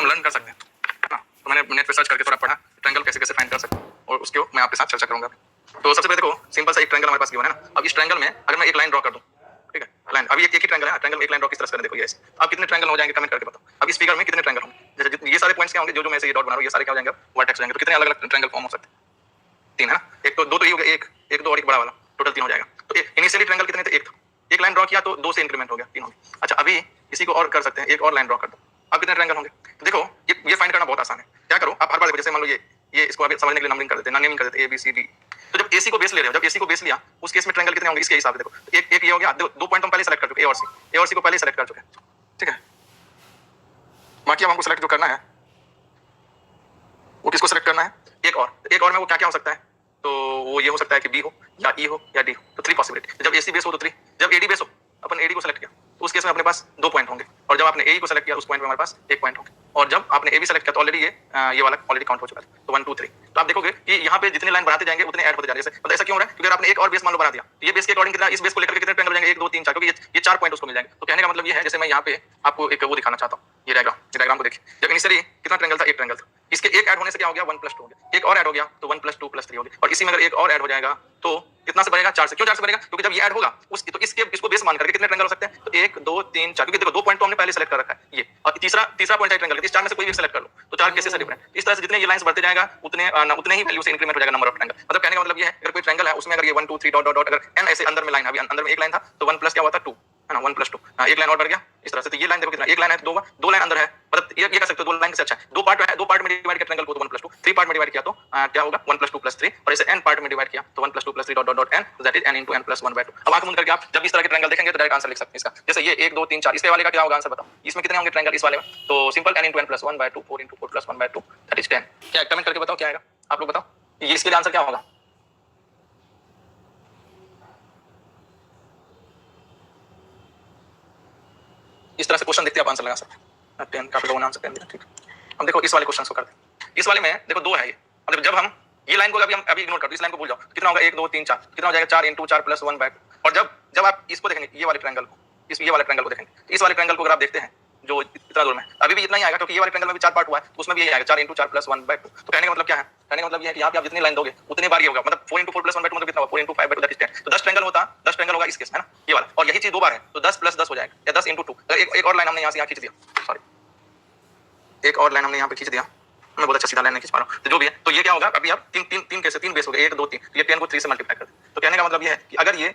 हम लर्न कर सकते हैं ना। तो मैंने नेट पे सर्च करके थोड़ा पढ़ा ट्रायंगल कैसे कैसे फाइंड कर सकते हैं और उसको मैं आपके साथ चर्चा करूंगा। तो सबसे पहले देखो सिंपल सा एक ट्रायंगल हमारे पास गिवन है ना। अब इस ट्रायंगल में अगर मैं एक लाइन ड्रॉ कर दूं, ठीक है, लाइन अभी एक ही ट्रायंगल है, ट्रायंगल में एक लाइन ड्रॉ किस तरह से करें देखो ये ऐसे। आप कितने ट्रायंगल हो जाएंगे कमेंट करके बताओ। अब इस फिगर में कितने ट्रायंगल होंगे, जैसे ये सारे पॉइंट्स क्या होंगे जो जो मैं से ये डॉट बना रहा हूं ये सारे क्या हो जाएंगे वर्टेक्स हो जाएंगे। तो कितने अलग-अलग ट्रायंगल फॉर्म हो सकते हैं, तीन है ना। एक तो दो तो ये हो गया, एक दो और एक बड़ा वाला, टोटल तीन हो जाएगा। तो इनिशियली ट्रायंगल कितने थे, एक था, एक लाइन ड्रॉ किया तो दो से इंक्रीमेंट हो गया, तीन हो गया। अच्छा अभी इसी को और कर सकते हैं, एक और लाइन ड्रॉ कर दो, अब कितने ट्रायंगल होंगे। तो देखो ये फाइंड करना बहुत आसान है। क्या करो आप हर बार जैसे मान लो ये इसको अभी समझने के लिए नंबरिंग कर देते हैं, नेमिंग कर देते हैं ए बी सी डी। तो जब एसी को बेस ले रहे हो, जब एसी को बेस लिया उस केस में ट्रायंगल कितने होंगे इसके हिसाब से देखो। एक ये हो गया, दो पॉइंट हम पहले सेलेक्ट कर चुके ए और सी को पहले सेलेक्ट कर चुके हैं, ठीक है। बाकी अब हमको सेलेक्ट जो करना है वो किसको सेलेक्ट करना है, एक और में वो क्या क्या हो सकता है। तो वो ये हो सकता है कि बी हो या ई हो या डी हो। तो थ्री पॉसिबिलिटी। जब एसी बेस हो तो थ्री, जब एडी बेस हो अपन एडी को सेलेक्ट किया तो उस केस में अपने पास दो पॉइंट होंगे, और जब आपने एई को सेलेक्ट किया उस पॉइंट में हमारे पास एक पॉइंट होंगे, और जब आपने एबी सेलेक्ट किया तो ऑलरेडी ये वाला ऑलरेडी काउंट हो चुका है। तो 1 2 3। तो आप देखोगे कि यहाँ पे जितने लाइन बढ़ाते जाएंगे उतने ऐड होते जा रहे हैं। मतलब ऐसा क्यों हो रहा है, क्योंकि आपने एक और बेस मान लो बना दिया तो ये बेस के अकॉर्डिंग कितना, इस बेस को लेकर के कितने ट्रायंगल हो जाएंगे, 1 2 3 4, क्योंकि ये चार पॉइंट उसको मिल जाएंगे। तो कहने का मतलब ये है, जैसे मैं यहाँ पे आपको एक वो दिखाना चाहता हूँ, ये डायग्राम को देखिए। जब इनिशियली कितना ट्रायंगल था, एक ट्रायंगल था, इसके एक ऐड होने से क्या हो गया 1 + 2 हो गया, एक और ऐड हो गया तो 1 + 2 + 3 हो गया, और इसी में अगर एक और ऐड हो जाएगा तो कितना से बढ़ेगा, 4 से। क्यों 4 से बढ़ेगा, क्योंकि जब ये ऐड होगा तो इसको बेस मान करके कितने ट्रायंगल हो सकते हैं, तो 1 2 3 4, क्योंकि देखो दो पॉइंट तो हमने पहले सेलेक्ट कर रखा है ये, और तीसरा पॉइंट है ट्रायंगल, इस चार में से कोई भी सेलेक्ट कर लो तो चार केसेस से डिफरेंट। इस तरह से जितने ये लाइंस बढ़ते जाएगा उतने ही वैल्यू से इंक्रीमेंट हो जाएगा नंबर ऑफ ट्रायंगल। मतलब कहने का मतलब ये है, अगर कोई ट्रायंगल है उसमें अगर ये 1 2 3 डॉट डॉट डॉट, अगर n ऐसे अंदर में लाइन है, अभी अंदर में एक लाइन था तो 1 प्लस क्या हुआ था 2 है ना, 1 + 2 एक लाइन और बढ़ गया इस तरह से। तो ये लाइन देखो कितना, एक लाइन है तो दो लाइन अंदर है, मतलब ये कह सकते हो दो लाइन से अच्छा है। दो पार्ट है, दो पार्ट में डिवाइड किया ट्रायंगल को तो 1 + 2, थ्री पार्ट में डिवाइड किया तो क्या होगा 1 + 2 + 3, और इसे n पार्ट में डिवाइड किया तो 1 + 2 + 3 dot dot dot n, that is n * n + 1/2। अब आंख बंद करके आप जब इस तरह के ट्रायंगल देखेंगे तो डायरेक्ट आंसर लिख सकते हैं इसका। जैसे ये 1 2 3 4, इसके वाले का क्या होगा आंसर बताओ, इसमें कितने होंगे ट्रायंगल इस वाले में, तो simple n * n + 1/2, 4 * 4 + 1/2, that is 10। क्या कमेंट करके बताओ क्या आएगा, आप लोग बताओ ये इसके लिए आंसर क्या होगा। इस तरह से क्वेश्चन देखते हैं आप आंसर लगा सकते हैं। 10 काफी लोगों ने आंसर कर दिया, ठीक है। हम देखो इस वाले क्वेश्चन को करते हैं। इस वाले में देखो दो है ये, मतलब जब हम ये लाइन को अभी इग्नोर कर दो, इस लाइन को भूल जाओ, कितना होगा 1 2 3 4, कितना हो जाएगा 4 * 4 + 1/2। और जब आप इसको देखेंगे ये वाले ट्रायंगल को, ये वाले ट्रायंगल को देखेंगे, इस वाले ट्रायंगल को अगर आप देखते हैं जो इतना दूर में, अभी भी इतना ही आएगा, क्योंकि ये वाले ट्रायंगल में भी चार पार्ट हुआ है तो उसमें भी यही आएगा 4 * 4 + 1/2। तो कहने का मतलब क्या है, कहने का मतलब ये है कि यहाँ पे आप जितनी लाइन दोगे उतने बार ये होगा, मतलब 4 * 4 + 1/2 मतलब कितना होगा 4 * 5/2, दैट इज 10। तो 10 ट्रायंगल होता, 10 ट्रायंगल होगा इस केस में ना ये वाला, और यही चीज दो बार है तो 10 + 10 हो जाएगा, या 10 × 2। एक और लाइन हमने यहाँ से यहाँ खींच दिया, सॉरी एक और लाइन हमने यहाँ पे खींच दिया, मैं बहुत अच्छा सीधा लाइन नहीं खींच पा रहा हूँ, तो जो भी है तो ये क्या होगा, अभी आप तीन कैसे तीन बेस हो गए 1 2 3, तो ये 10 को 3 से मल्टीप्लाई कर दे। तो कहने का मतलब ये है कि अगर ये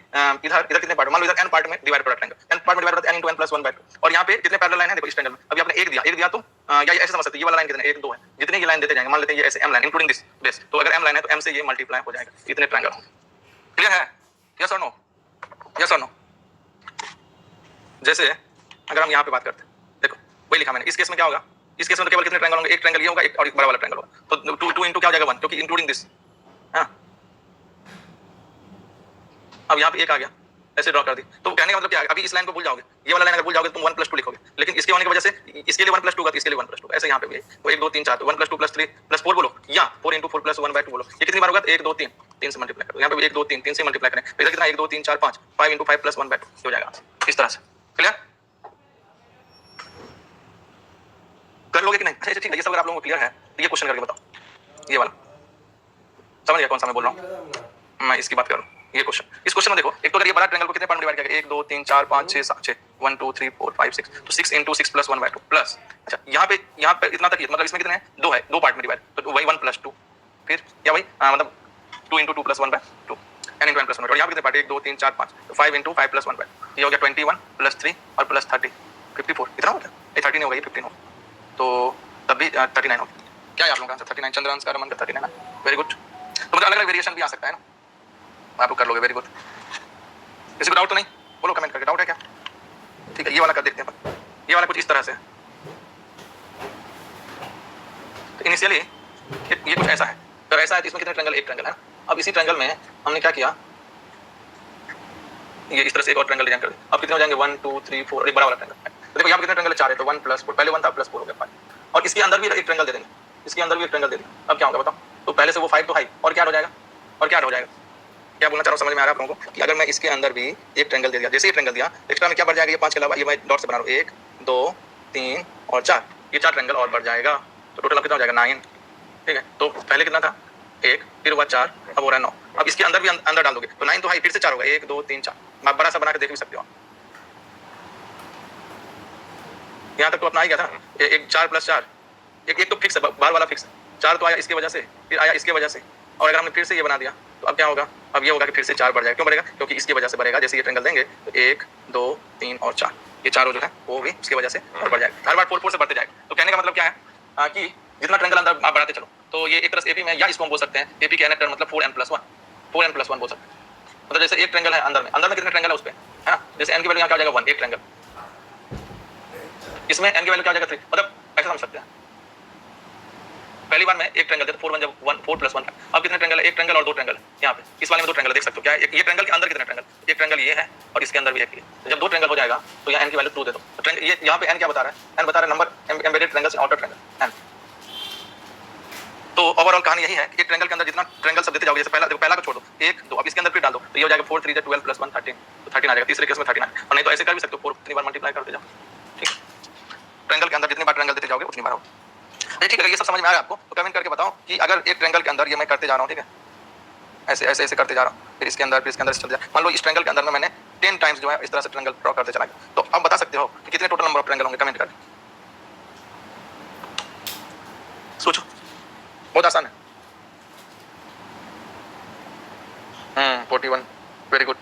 इधर कितने पार्ट, मान लो इधर n पार्ट में डिवाइड करा ट्रायंगल, n पार्ट में डिवाइड करा n * n + 1/2, और यहाँ पे कितने पैरेलल लाइन है देखो इस ट्रायंगल में, अभी आपने एक दिया तो या ऐसे समझ सकते हैं ये वाला लाइन कितने 1 2 है, जितने ये लाइन देते जाएंगे, मान लेते हैं ये ऐसे m line including this base, तो अगर m लाइन है तो m से ये मल्टीप्लाई हो जाएगा, इतने ट्रायंगल होंगे। क्लियर है, यस और नो, यस और नो। जैसे अगर हम यहाँ पे बात करते हैं, देखो वही लिखा मैंने, इस केस में क्या होगा, इस केस में तो केवल कितने ट्रायंगल होंगे, एक ट्रायंगल ये होगा, एक और एक बड़ा वाला ट्रायंगल होगा, तो 2 * क्या हो जाएगा 1, क्योंकि इंक्लूडिंग दिस। हाँ अब यहाँ पे एक आ गया, ऐसे ड्रॉ कर दी। तो कहने का मतलब क्या है, अभी इस लाइन को भूल जाओगे, ये वाला लाइन अगर भूल जाओगे तो तुम 1 + 2 लिखोगे, लेकिन इसके होने की वजह से इसके लिए 1 + 2 होगा, इसके लिए 1 + 2, ऐसे यहाँ पे भी तो 1 2 3 4, तो 1 + 2 + 3 + 4 बोलो, या 4 * 4 + 1/2 बोलो। ये कितनी बार होगा, 1 2 3 से मल्टीप्लाई करो, यहाँ पे 1 2 3 से मल्टीप्लाई करें, तो इधर कितना 1 2 3 4 5, 5 * 5 + 1/2 हो जाएगा इस तरह से। क्लियर कर लोगे कि नहीं, अच्छा ठीक है, ये सब अगर आप लोगों को क्लियर है तो ये क्वेश्चन करके बताओ, ये वाला समझ गया कौन सा मैं बोल रहा हूँ, मैं इसकी बात कर रहा हूँ। ये क्वेश्चन, इस क्वेश्चन में देखो, एक तो अगर ये बड़ा ट्रायंगल को कितने पार्ट में डिवाइड किया, 1 2 3 4 5 6 7 6, 1 2 3 4 5 6, तो 6 * 6 + 1/2 प्लस, अच्छा यहाँ पे इतना तक ही, मतलब इसमें कितने हैं, दो है, दो पार्ट में डिवाइड, तो वही 1 + 2, फिर या वही मतलब 2 * 2 + 1/2, n * n + 1/2, और यहाँ पे कितने पार्ट 1 2 3 4 5, तो 5 * 5 + 1/2, ये हो गया 21 + 3 और + 30, 54, इतना हो गया, ये 30 नहीं होगा, ये 15 होगा, तो तब भी 39 होगा। क्या है आप लोगों का आंसर 39, चंद्रांश का रमन का 39, वेरी गुड। तो मतलब अलग अलग वेरिएशन भी आ सकता है ना, आप लोग कर लोगे, वेरी गुड। किसी को डाउट तो नहीं, बोलो कमेंट करके, डाउट है क्या, ठीक है। ये वाला कर देखते हैं, ये वाला कुछ इस तरह से, तो इनिशियली ये कुछ ऐसा है, तो ऐसा है तो इसमें कितने ट्रायंगल, एक ट्रायंगल है। अब इसी ट्रायंगल में हमने क्या किया, ये इस तरह से एक और ट्रायंगल डिजाइन कर दिया। अब कितने हो जाएंगे 1 2 3 4, और एक बड़ा वाला ट्रायंगल, तो देखो यहाँ पे कितने ट्रायंगल 4 है, तो 1 + 4, पहले 1 था +4 हो गया 5, और इसके अंदर भी एक ट्रायंगल दे देंगे, इसके अंदर भी एक ट्रायंगल दे देंगे। अब क्या होगा बताओ, तो पहले से वो 5 तो हाई, और क्या हो जाएगा, और क्या हो जाएगा, क्या बोलना चाह रहा हूँ समझ में आ रहा है आप लोगों को, कि अगर मैं इसके अंदर भी एक ट्रायंगल दे दिया, जैसे ये ट्रायंगल दिया, एक्स्ट्रा में क्या बढ़ जाएगा, ये 5 के अलावा ये मैं डॉट से बना रहा हूँ, 1 2 3 और 4, ये 4 ट्रायंगल और बढ़ जाएगा, तो टोटल अब कितना हो जाएगा 9। ठीक है, तो पहले कितना था 1, फिर हुआ 4, अब हो रहा है 9। अब इसके अंदर भी अंदर डाल दोगे तो 9 तो हाई, फिर से 4 होगा, 1 2 3 4। आप बड़ा सा बना के देख भी सकते हो आप। यहाँ तक तो अपना आ गया था, एक 4 + 4, एक तो फिक्स है, बार वाला फिक्स है, 4 तो आया इसकी वजह से, फिर आया इसकी वजह से, और अगर हमने फिर से ये बना दिया तो अब क्या होगा, अब ये होगा कि फिर से 4 बढ़ जाएगा। क्यों बढ़ेगा, क्योंकि इसकी वजह से बढ़ेगा। जैसे ये ट्रायंगल देंगे तो 1 2 3 और 4, ये चारों जो है वो भी उसकी वजह से और बढ़ जाएगा, हर बार 4 4 से बढ़ते जाएगा। तो कहने का मतलब क्या है कि जितना ट्रायंगल अंदर आप बढ़ाते चलो, तो ये एक तरह से एपी में, या इसको हम बोल सकते हैं एपी के एन मतलब 4n+1, 4n+1 बोल सकते हैं। मतलब जैसे एक ट्रायंगल है अंदर में कितने ट्रायंगल है उस पे, है ना, जैसे n की वैल्यू यहाँ क्या आ जाएगा 1, एक ट्रायंगल, इसमें n की वैल्यू क्या आ जाएगा 3, मतलब ऐसा समझ सकते हैं। पहली बार में एक ट्रायंगल था 4 1 जब 1 4 + 1, अब कितने ट्रायंगल है, एक ट्रायंगल और दो ट्रायंगल यहाँ पे, इस वाले में दो ट्रायंगल देख सकते हो। क्या है, ये ट्रायंगल के अंदर कितने ट्रायंगल, एक ट्रायंगल ये है और इसके अंदर भी एक है। तो जब दो ट्रायंगल हो जाएगा तो यहाँ n की वैल्यू 2 दे दो। तो ये यहाँ पे n क्या बता रहा है, n बता रहा है नंबर एम्बेडेड ट्रायंगल्स इन आउटर ट्रायंगल n। तो ओवरऑल कहानी यही है कि एक ट्रायंगल के अंदर जितना ट्रायंगल सब देते जाओगे, जैसे पहला को छोड़ दो 1 2, अब इसके अंदर फिर डाल दो, तो ये हो जाएगा 4 3 12 + 1 13, तो 13 आ जाएगा। तीसरे केस में 13 आएगा, और नहीं तो ऐसे कर भी सकते हो 4 कितनी बार मल्टीप्लाई करते जाओ। ठीक, ट्रायंगल के अंदर जितनी बार ट्रायंगल देते जाओगे उतनी बार होगा। ठीक है, ये सब समझ में आया आपको, तो कमेंट करके बताओ कि अगर एक ट्रायंगल के अंदर ये मैं करते जा रहा हूँ, ठीक है, ऐसे ऐसे ऐसे करते जा रहा हूँ, फिर इसके अंदर चल जाए। मान लो इस ट्रायंगल के अंदर में मैंने 10 टाइम्स जो है इस तरह से ट्रायंगल ड्रॉ करते चला गया, तो अब बता सकते हो कि कितने टोटल नंबर ऑफ ट्रायंगल होंगे, कमेंट करके सोचो, बहुत आसान है। 41, वेरी गुड,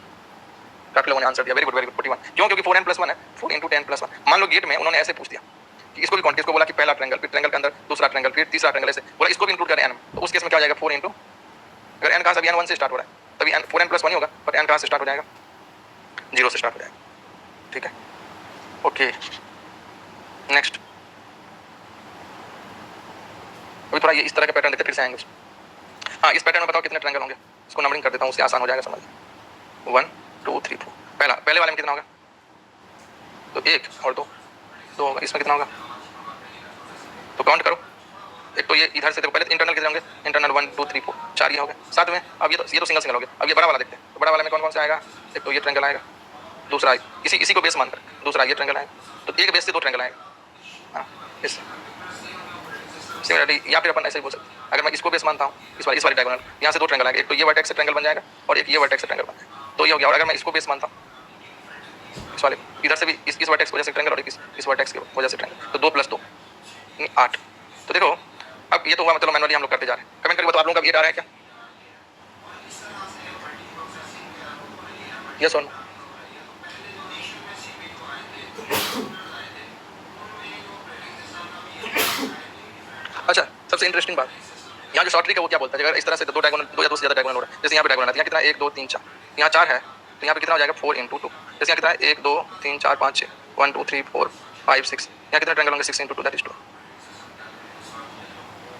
काफी लोगों ने आंसर दिया, वेरी गुड 41। क्यों, क्योंकि 4n+1 है, 4 × 10+1। मान लो गेट में उन्होंने ऐसे पूछ दिया कि इसको भी कौन, इसको बोला कि पहला ट्रायंगल, फिर ट्रायंगल के अंदर दूसरा ट्रायंगल, फिर तीसरा ट्रायंगल, ऐसे बोला इसको भी इंक्लूड करें n, तो उस केस में क्या हो जाएगा 4 × अगर n कहाँ से, अभी n1 से स्टार्ट हो रहा है तभी 4n+1 ही होगा, पर n कहाँ से स्टार्ट हो जाएगा, 0 से स्टार्ट हो जाएगा। ठीक है, ओके, नेक्स्ट। अभी थोड़ा ये इस तरह का पैटर्न देखते फिर से आएंगे। हाँ, इस पैटर्न में बताओ कितने ट्रायंगल होंगे, इसको नंबरिंग कर देता हूँ, उससे आसान हो जाएगा समझ। 1 2 3 4, पहले वाले में कितना होगा, तो 1 और 2 होगा, इसमें कितना होगा, तो काउंट करो। एक तो ये इधर से देखो, पहले इंटरनल कितने होंगे, इंटरनल 1 2 3 4, 4 ही हो गए साथ में। अब ये तो सिंगल हो गया। अब ये बड़ा वाला देखते हैं, तो बड़ा वाले में कौन कौन से आएगा, एक तो ये ट्रायंगल आएगा, दूसरा इसी को बेस मानकर दूसरा ये ट्रायंगल आएगा, तो एक बेस से दो ट्रायंगल आएगा। हाँ, इस सिमिलरली या फिर अपन ऐसे ही बोल सकते हैं, अगर मैं इसको बेस मानता हूँ, इस वाली डायगोनल, यहाँ से दो ट्रायंगल आएगा, एक तो ये वर्टेक्स से ट्रायंगल बन जाएगा और एक ये वर्टेक्स से ट्रायंगल बन जाएगा, तो ये हो गया। और अगर मैं इसको बेस मानता हूँ, इस वाले इधर से भी इस वर्टेक्स की वजह से ट्रायंगल और इस वर्टेक्स की वजह से ट्रायंगल, तो 2 + 2 8। तो देखो अब ये तो हुआ, मतलब मैनुअली हम लोग करते जा रहे हैं। कमेंट करके बताओ आप लोगों का ये आ रहा है क्या, यस और नो। अच्छा, सबसे इंटरेस्टिंग बात, यहाँ जो शॉर्ट ट्रिक है वो क्या बोलता है, अगर इस तरह से दो डायगोनल, दो या दो से ज़्यादा डायगोनल हो रहा है, जैसे यहाँ पे डायगोनल है, यहाँ कितना 1 2 3 4, यहाँ 4 है, तो यहाँ पे कितना हो जाएगा 4 × 2, जैसे यहाँ कितना है 1 2 3 4 5 6, 1 2 3 4 5 6, यहाँ कितने ट्रायंगल होंगे 6 × 2 दैट इज 2।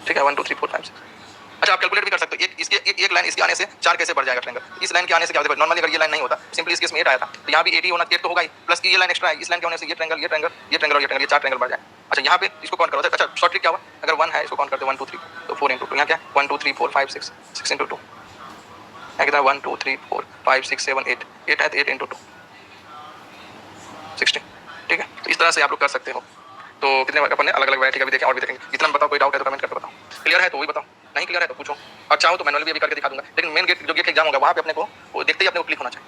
ठीक है, 1 2 3 4 5 6। अच्छा, आप कैलकुलेट भी कर सकते हो, एक लाइन इसके आने से 4 कैसे बढ़ जाएगा ट्रायंगल, इस लाइन के आने से क्या होता है। नॉर्मली अगर ये लाइन नहीं होता, सिंपली इस केस में 8 आया था, तो यहाँ भी 8 ही होना, 8 तो होगा ही, प्लस ये लाइन एक्स्ट्रा है, इस लाइन के होने से ये ट्रायंगल और ये ट्रायंगल, ये 4 ट्रायंगल बढ़ जाए। अच्छा, यहाँ पे इसको काउंट करो। अच्छा, शॉर्ट ट्रिक क्या हुआ, अगर 1 है इसको काउंट करते 1 2 3, तो 4 × 2, यहाँ क्या 1 2 3 4 5 6, 6 × 2, यहाँ कितना 1 2 3 4 5 6 7 8 है, तो 8 × 2 16। ठीक है, तो इस तरह से आप लोग कर सकते हो। तो कितने अपन ने अलग अलग वैरायटी का भी देखें और भी देखेंगे। इतना बताओ, कोई डाउट है तो कमेंट करके बताओ, क्लियर है तो वही बताओ, नहीं क्लियर है तो पूछो, और चाहो तो मैनुअली भी करके दिखा दूंगा। लेकिन मेन गेट जो गेट एग्जाम होगा वहाँ पे अपने को वो देखते ही अपने को क्लिक होना चाहिए।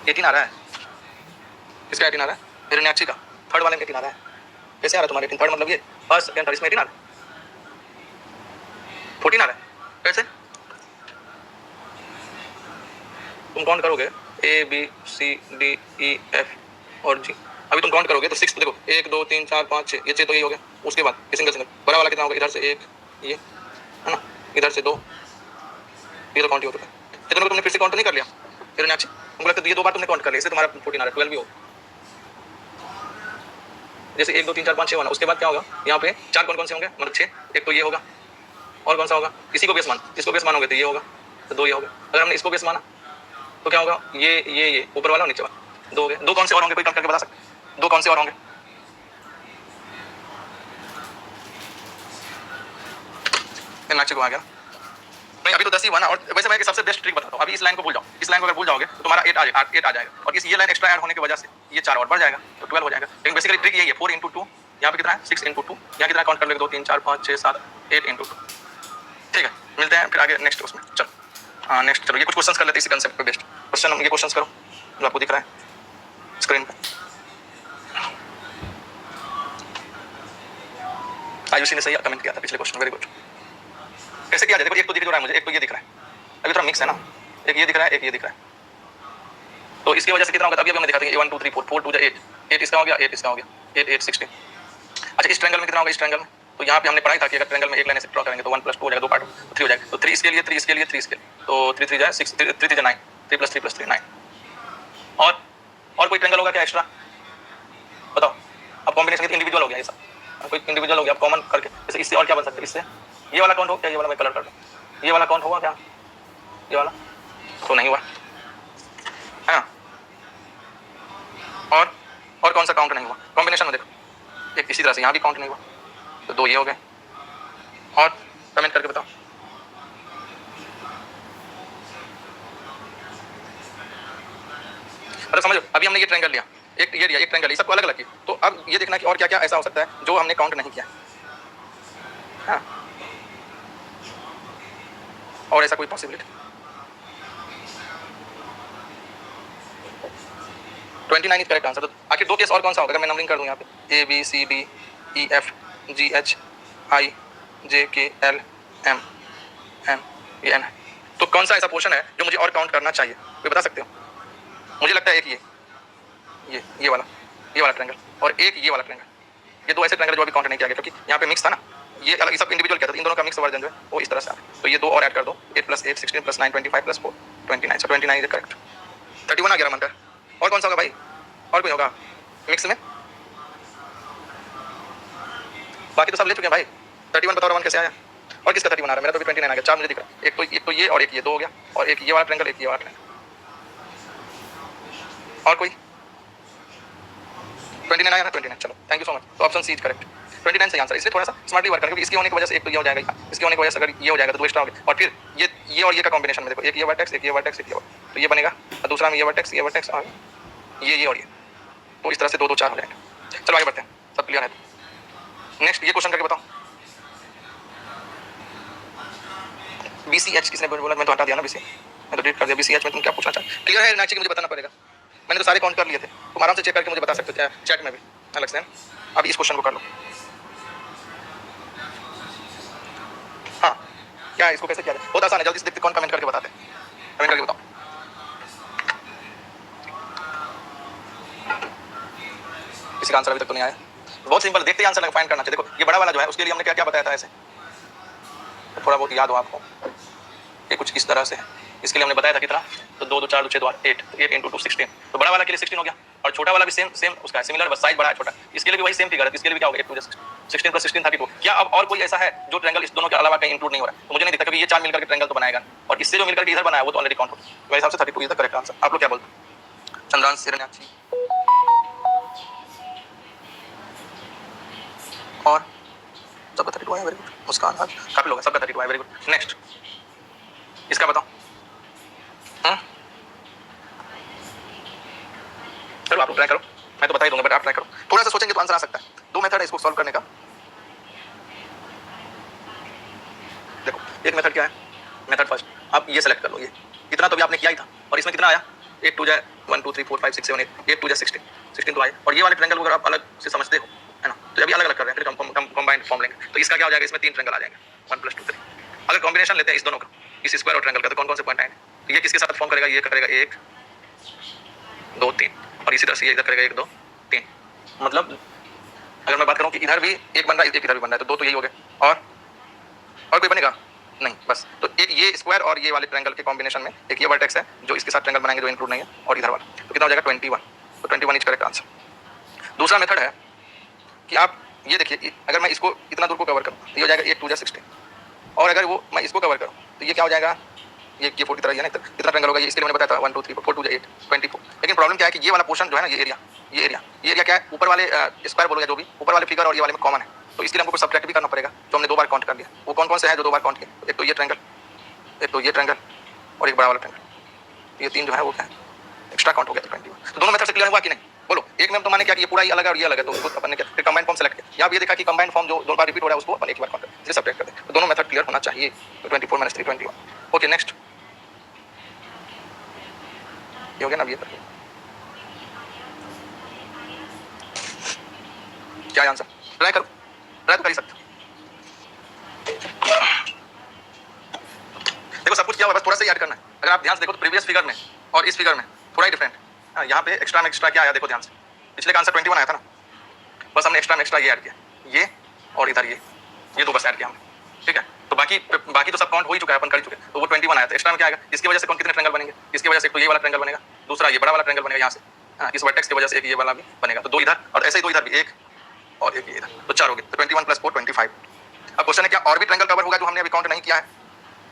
18 आ रहा है, किसका 18 आ रहा है, हिरण्याक्षी का। थर्ड वाले में 18 आ रहा है, कैसे आ रहा है तुम्हारे 18, थर्ड मतलब ये फर्स्ट सेकंड थर्ड, इसमें 18 आ रहा है, 14 आ रहा है, कैसे तुम काउंट करोगे A B C D E F और G, अभी तुम काउंट करोगे तो 6 देखो 1 2 3 4 5 6, ये 6 तो यही हो गया। उसके बाद ये सिंगल बड़ा वाला कितना होगा, इधर से 1 ये है ना, इधर से 2, ये तो काउंट ही हो चुका है। ये दोनों को तुमने फिर से काउंट नहीं कर लिया, हिरण्याक्षी तुमको लगता है ये 2 बार तुमने काउंट कर लिया, इससे तुम्हारा 14 आ रहा है, 12 भी हो। जैसे 1 2 3 4 5 6 होना, उसके बाद क्या होगा, यहाँ पे 4 कौन कौन से होंगे, मतलब 6, एक तो ये होगा और कौन सा होगा, इसी को बेस मान, इसको बेस मानोगे तो ये होगा, तो 2 ये होगा। अगर हमने इसको बेस माना तो क्या होगा, ये ऊपर वाला और नीचे वाला 2 हो गए। 2 कौन से और होंगे, कोई काउंट करके बता सकते, 2 कौन से और होंगे, हिरण्याक्षी को आ गया। नहीं अभी तो 10 ही हुआ ना। और वैसे मैं एक सबसे बेस्ट ट्रिक बताता हूँ, अभी इस लाइन को भूल जाओ, इस लाइन को अगर भूल जाओगे तो तुम्हारा 8 आ जाएगा और इस ये लाइन एक्स्ट्रा ऐड होने की वजह से ये 4 और बढ़ जाएगा तो 12 हो जाएगा। लेकिन बेसिकली ट्रिक यही है 4 × 2, यहाँ पे कितना है 6 × 2, यहाँ कितना काउंट कर लोगे 2 3 4 5 6 7 8 × 2। ठीक है, मिलते हैं फिर आगे नेक्स्ट उसमें। चलो हाँ नेक्स्ट, चलो ये कुछ क्वेश्चंस कर लेते हैं इसी कंसेप्ट पे बेस्ड। क्वेश्चन ये क्वेश्चंस करो जो आपको दिख रहा है स्क्रीन पे। आयुषी ने सही कमेंट किया था पिछले क्वेश्चन, वेरी गुड। कैसे किया जाए देखो, एक तो दिख रहा है मुझे, एक तो ये दिख रहा है, अभी थोड़ा मिक्स है ना, एक ये दिख रहा है एक ये दिख रहा है, तो इसकी वजह से कितना होगा अभी मैं दिखाता हूँ। 1 2 3 4 4 2 8 8 इसका हो गया, 8 इसका हो गया, 8 8 16। अच्छा इस ट्रायंगल में कितना होगा, इस ट्रायंगल में तो यहाँ पे हमने पढ़ा था कि अगर ट्रायंगल में एक लाइन ऐसे ड्रॉ करेंगे तो 1 + 2 हो जाएगा, 2 पार्ट तो 3 हो जाएगा, तो 3 इसके लिए 3 इसके लिए 3 इसके लिए, तो 3 3 जाए 6 3 3 9, 3 + 3 + 3 9। और कोई ट्रायंगल होगा क्या एक्स्ट्रा बताओ? अब कॉम्बिनेशन इंडिविजुअल हो गया ये सब, कोई इंडिविजुअल हो गया, अब कॉमन करके जैसे इससे और क्या बन सकता है, इससे ये वाला काउंट हो क्या, ये वाला मैं कलर कर दूं, ये वाला काउंट होगा क्या, ये वाला तो नहीं हुआ है ना। और कौन सा काउंट नहीं हुआ कॉम्बिनेशन में, देखो एक इसी तरह से यहाँ भी काउंट नहीं हुआ, तो 2 ये हो गए। और कमेंट करके बताओ। अरे समझो अभी हमने ये ट्रायंगल लिया, एक ये लिया, एक ट्रायंगल, सबको अलग अलग किया, तो अब ये देखना कि और क्या क्या ऐसा हो सकता है जो हमने काउंट नहीं किया। हाँ और ऐसा कोई पॉसिबिलिटी 29 इज करेक्ट आंसर। तो आखिर 2 केस और कौन सा होगा, अगर मैं नंबरिंग कर दूं यहाँ पे A B C D E F G H I J K L M N ये N है, तो कौन सा ऐसा पोर्शन है जो मुझे और काउंट करना चाहिए, कोई बता सकते हो? मुझे लगता है एक ये वाला ट्रायंगल और एक ये वाला ट्रायंगल, ये 2 ऐसे ट्रायंगल जो अभी काउंट नहीं किया गया क्योंकि यहाँ पे मिक्स था ना, ये अलग सब इंडिविजुअल क्या था, इन दोनों का मिक्स वर्जन जो है वो इस तरह से आता है, तो ये 2 और ऐड कर दो, 8 + 8 16 + 9 25 + 4 29, so 29 इज करेक्ट। 31 आ गया रमन का, और कौन सा होगा भाई, और कोई होगा मिक्स में? बाकी तो सब ले चुके हैं भाई। 31 बताओ रमन कैसे आया, और किसका 31 आ रहा है, मेरा तो अभी 29 आ गया, 4 मुझे दिख रहा है, एक तो ये और एक ये 2 हो गया, और एक ये वाला ट्रायंगल एक ये वाला ट्रायंगल, और कोई 29 आया ना, 29 चलो थैंक यू सो मच, तो ऑप्शन सी इज करेक्ट, 29 सही आंसर। इसलिए थोड़ा सा स्मार्टली वर्क करें क्योंकि इसके होने की वजह से एक तो ये हो जाएगा, इसके होने की वजह से अगर ये हो जाएगा तो 2 एक्स्ट्रा हो गया, और फिर ये और ये का कॉम्बिनेशन में देखो, एक ये वर्टेक्स एक ये वर्टेक्स एक ये वर्टेक्स, तो ये बनेगा, और दूसरा में ये वर्टेक्स और ये और ये, तो इस तरह से 2 2 4 हो जाएंगे। चलो आगे बढ़ते हैं, सब क्लियर है? नेक्स्ट ये क्वेश्चन करके बताओ। BCH किसने बोला, मैं तो हटा दिया ना, BC मैं तो डिलीट कर दिया, BCH में तुम क्या पूछना चाहते? क्लियर है नाची, मुझे बताना पड़ेगा, मैंने तो सारे काउंट कर लिए थे, तुम आराम से चेक करके मुझे बता सकते हो चैट में भी, अलग से। अब इस क्वेश्चन को कर लो। हाँ क्या इसको कैसे किया जाए, बहुत आसान है, जल्दी से देखते कौन कमेंट करके बताते हैं, कमेंट करके बताओ। किसी का आंसर अभी तक तो नहीं आया, बहुत सिंपल, देखते ही आंसर फाइंड करना चाहिए। देखो ये बड़ा वाला जो है उसके लिए हमने क्या क्या बताया था, ऐसे थोड़ा बहुत याद हो आपको, ये कुछ इस तरह से है, इसके लिए हमने बताया था कितना, तो 2 2 4 2 6 2 8 8 × 2 16, तो बड़ा वाला के लिए 16 हो गया, और छोटा वाला भी सेम उसका है, सिमिलर, बस साइज बड़ा है छोटा, इसके लिए भी वही सेम फिगर है, इसके लिए भी क्या होगा 8 2 16 + 16 32। क्या अब और कोई ऐसा है जो ट्रायंगल इस दोनों के अलावा कहीं इंक्लूड नहीं हो रहा है? तो मुझे नहीं दिखता, क्योंकि ये 4 मिलकर के ट्रायंगल तो बनाएगा, और इससे जो मिलकर के इधर बनाया वो तो ऑलरेडी काउंट हो गया, तो हिसाब से 32 इज द करेक्ट आंसर। आप लोग क्या बोलते हैं? चंद्रांश हिरण्याक्षी और सबका 32 आया, वेरी गुड। मुस्कान आज काफी लोग हैं, सबका 32 आया, वेरी गुड। नेक्स्ट इसका बताओ। चलो आप लोग ट्राई करो, मैं तो बता ही दूंगा, बट आप ट्राई करो, थोड़ा सा सोचेंगे तो आंसर आ सकता है। 2 मेथड है इसको सॉल्व करने का। देखो एक मेथड क्या है, मेथड फर्स्ट, आप ये सेलेक्ट कर लो, ये इतना तो भी आपने किया ही था, और इसमें कितना आया 8 2 जाए 1 2 3 4 5 6 7 8 8 2 जाए 16 तो आए, और ये वाले ट्रायंगल अगर आप अलग से समझते हो है ना, तो अभी अलग अलग कर रहे हैं, फिर कंबाइंड फॉर्म लेंगे, तो इसका क्या हो जाएगा, इसमें 3 ट्रायंगल आ जाएंगे 1 + 2 3। अगर कॉम्बिनेशन लेते हैं इस दोनों का, इस स्क्वायर और ट्रायंगल का, तो कौन कौन से पॉइंट आएंगे, तो ये किसके साथ फॉर्म करेगा, ये करेगा 1 2 3, और इसी तरह से ये इधर करेगा 1 2 3, मतलब अगर मैं बात करूं कि इधर भी एक बन रहा है, एक इधर भी बन रहा है, तो 2 तो यही हो गए, और कोई बनेगा नहीं, बस। तो एक ये स्क्वायर और ये वाले ट्रायंगल के कॉम्बिनेशन में एक ये वर्टेक्स है जो इसके साथ ट्रायंगल बनाएंगे जो इंक्लूड नहीं है, और इधर वाला, तो कितना हो जाएगा 21, तो 21 इज करेक्ट आंसर। दूसरा मेथड है कि आप ये देखिए, अगर मैं इसको इतना दूर को कवर करूँ तो ये हो जाएगा 8 2 जा 16, और अगर वो मैं इसको कवर करूँ तो ये क्या हो जाएगा, ये 4 की तरह ही है ना, कितना ट्रायंगल होगा, ये इसके लिए मैंने बताया था 1 2 3 4 2 जा 8 24। लेकिन प्रॉब्लम क्या है कि ये वाला पोर्शन जो है ना, ये एरिया क्या है, ऊपर वाले स्क्वायर बोलो या जो भी, ऊपर वाले फिगर और ये वाले में कॉमन है, तो इसके लिए हमको सब्ट्रैक्ट भी करना पड़ेगा, जो हमने 2 बार काउंट कर लिया। वो कौन कौन से हैं जो 2 बार काउंट किए, एक तो ये ट्रायंगल एक तो ये ट्रायंगल और एक बड़ा वाला ट्रायंगल, ये तीन जो है वो क्या है एक्स्ट्रा काउंट हो गया। 21। तो दोनों मेथड से क्लियर हुआ कि नहीं? बोलो। एक में तो मैंने क्या कि ये पूरा ही अलग है और ये अलग है, तो उसको अपन ने क्या फिर कंबाइंड फॉर्म सेलेक्ट किया। यहाँ भी ये देखा कि कंबाइंड फॉर्म जो दो बार रिपीट हो रहा है उसको अपन एक ही बार काउंट करते हैं, सेपरेट कर दें। तो दोनों मेथड क्लियर होना चाहिए। तो 24 - 3 21। ओके नेक्स्ट ये हो गया ना। ये क्या आंसर? ट्राई करो, ट्राई तो कर ही सकते हो। देखो सब कुछ किया हुआ बस थोड़ा सा याद करना है। अगर आप ध्यान से देखो तो प्रीवियस फिगर में और इस फिगर में थोड़ा ही डिफरेंट है। यहाँ पे एक्स्ट्रा में एक्स्ट्रा क्या आया देखो ध्यान से। पिछले का आंसर 21 आया था ना, बस हमने एक्स्ट्रा में एक्स्ट्रा ये ऐड किया, ये और इधर ये दो बस ऐड किया हमने। ठीक है, तो बाकी तो सब काउंट हो ही चुका है, अपन कर चुके। तो वो 21 आया था। एक्स्ट्रा में क्या आएगा? इसकी वजह से कौन कितने ट्रायंगल बनेंगे? इसकी वजह से तो ये वाला ट्रायंगल बनेगा, दूसरा ये बड़ा वाला ट्रायंगल बनेगा यहाँ से। हाँ, इस वर्टेक्स की वजह से एक ये वाला भी बनेगा। तो दो इधर और ऐसे ही दो इधर भी, एक और एक ये इधर, तो 4 हो गए। तो 21 + 4 25। अब क्वेश्चन है क्या और भी ट्रायंगल कवर होगा जो हमने अभी काउंट नहीं किया है?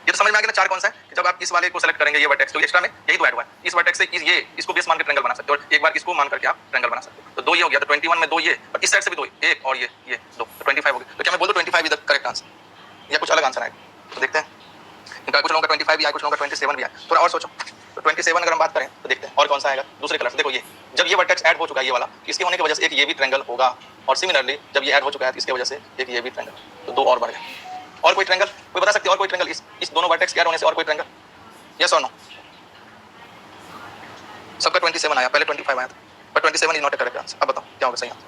ये तो समझ में आ गया ना। 4 कौन सा है? जब आप इस वाले को सेलेक्ट करेंगे ये वर्टेक्स, तो एक्स्ट्रा में यही तो ऐड हुआ है। इस वर्टेक्स से ये इसको बेस मान के ट्रायंगल बना सकते हो और एक बार इसको मान करके आप ट्रायंगल बना सकते हो। तो 2 ये हो गया। तो 21 में 2 ये और इस साइड से भी 2 एक और ये 2, तो 25 हो गया। तो क्या मैं बोल दूं 25 इज द करेक्ट आंसर या कुछ अलग आंसर आएगा? तो देखते हैं। इनका कुछ लोगों का 25 भी आया, कुछ लोगों का 27 भी आया। थोड़ा और सोचो। तो 27 अगर हम बात करें तो देखते हैं और कौन सा आएगा दूसरे कलर से। देखो ये जब ये वर्टेक्स ऐड हो चुका है ये वाला, इसके होने की वजह से एक ये भी ट्रायंगल होगा और सिमिलरली जब ये ऐड हो चुका है तो इसकी वजह से एक ये भी ट्रायंगल, तो 2 और बढ़ गए। और कोई ट्रायंगल कोई बता सकते हो? और कोई ट्रायंगल इस दोनों वर्टेक्स के ऐड होने से और कोई ट्रायंगल? यस और नो? सबका 27 आया, पहले 25 आया था, पर 27 is not a correct answer. अब बताओ क्या होगा सही answer?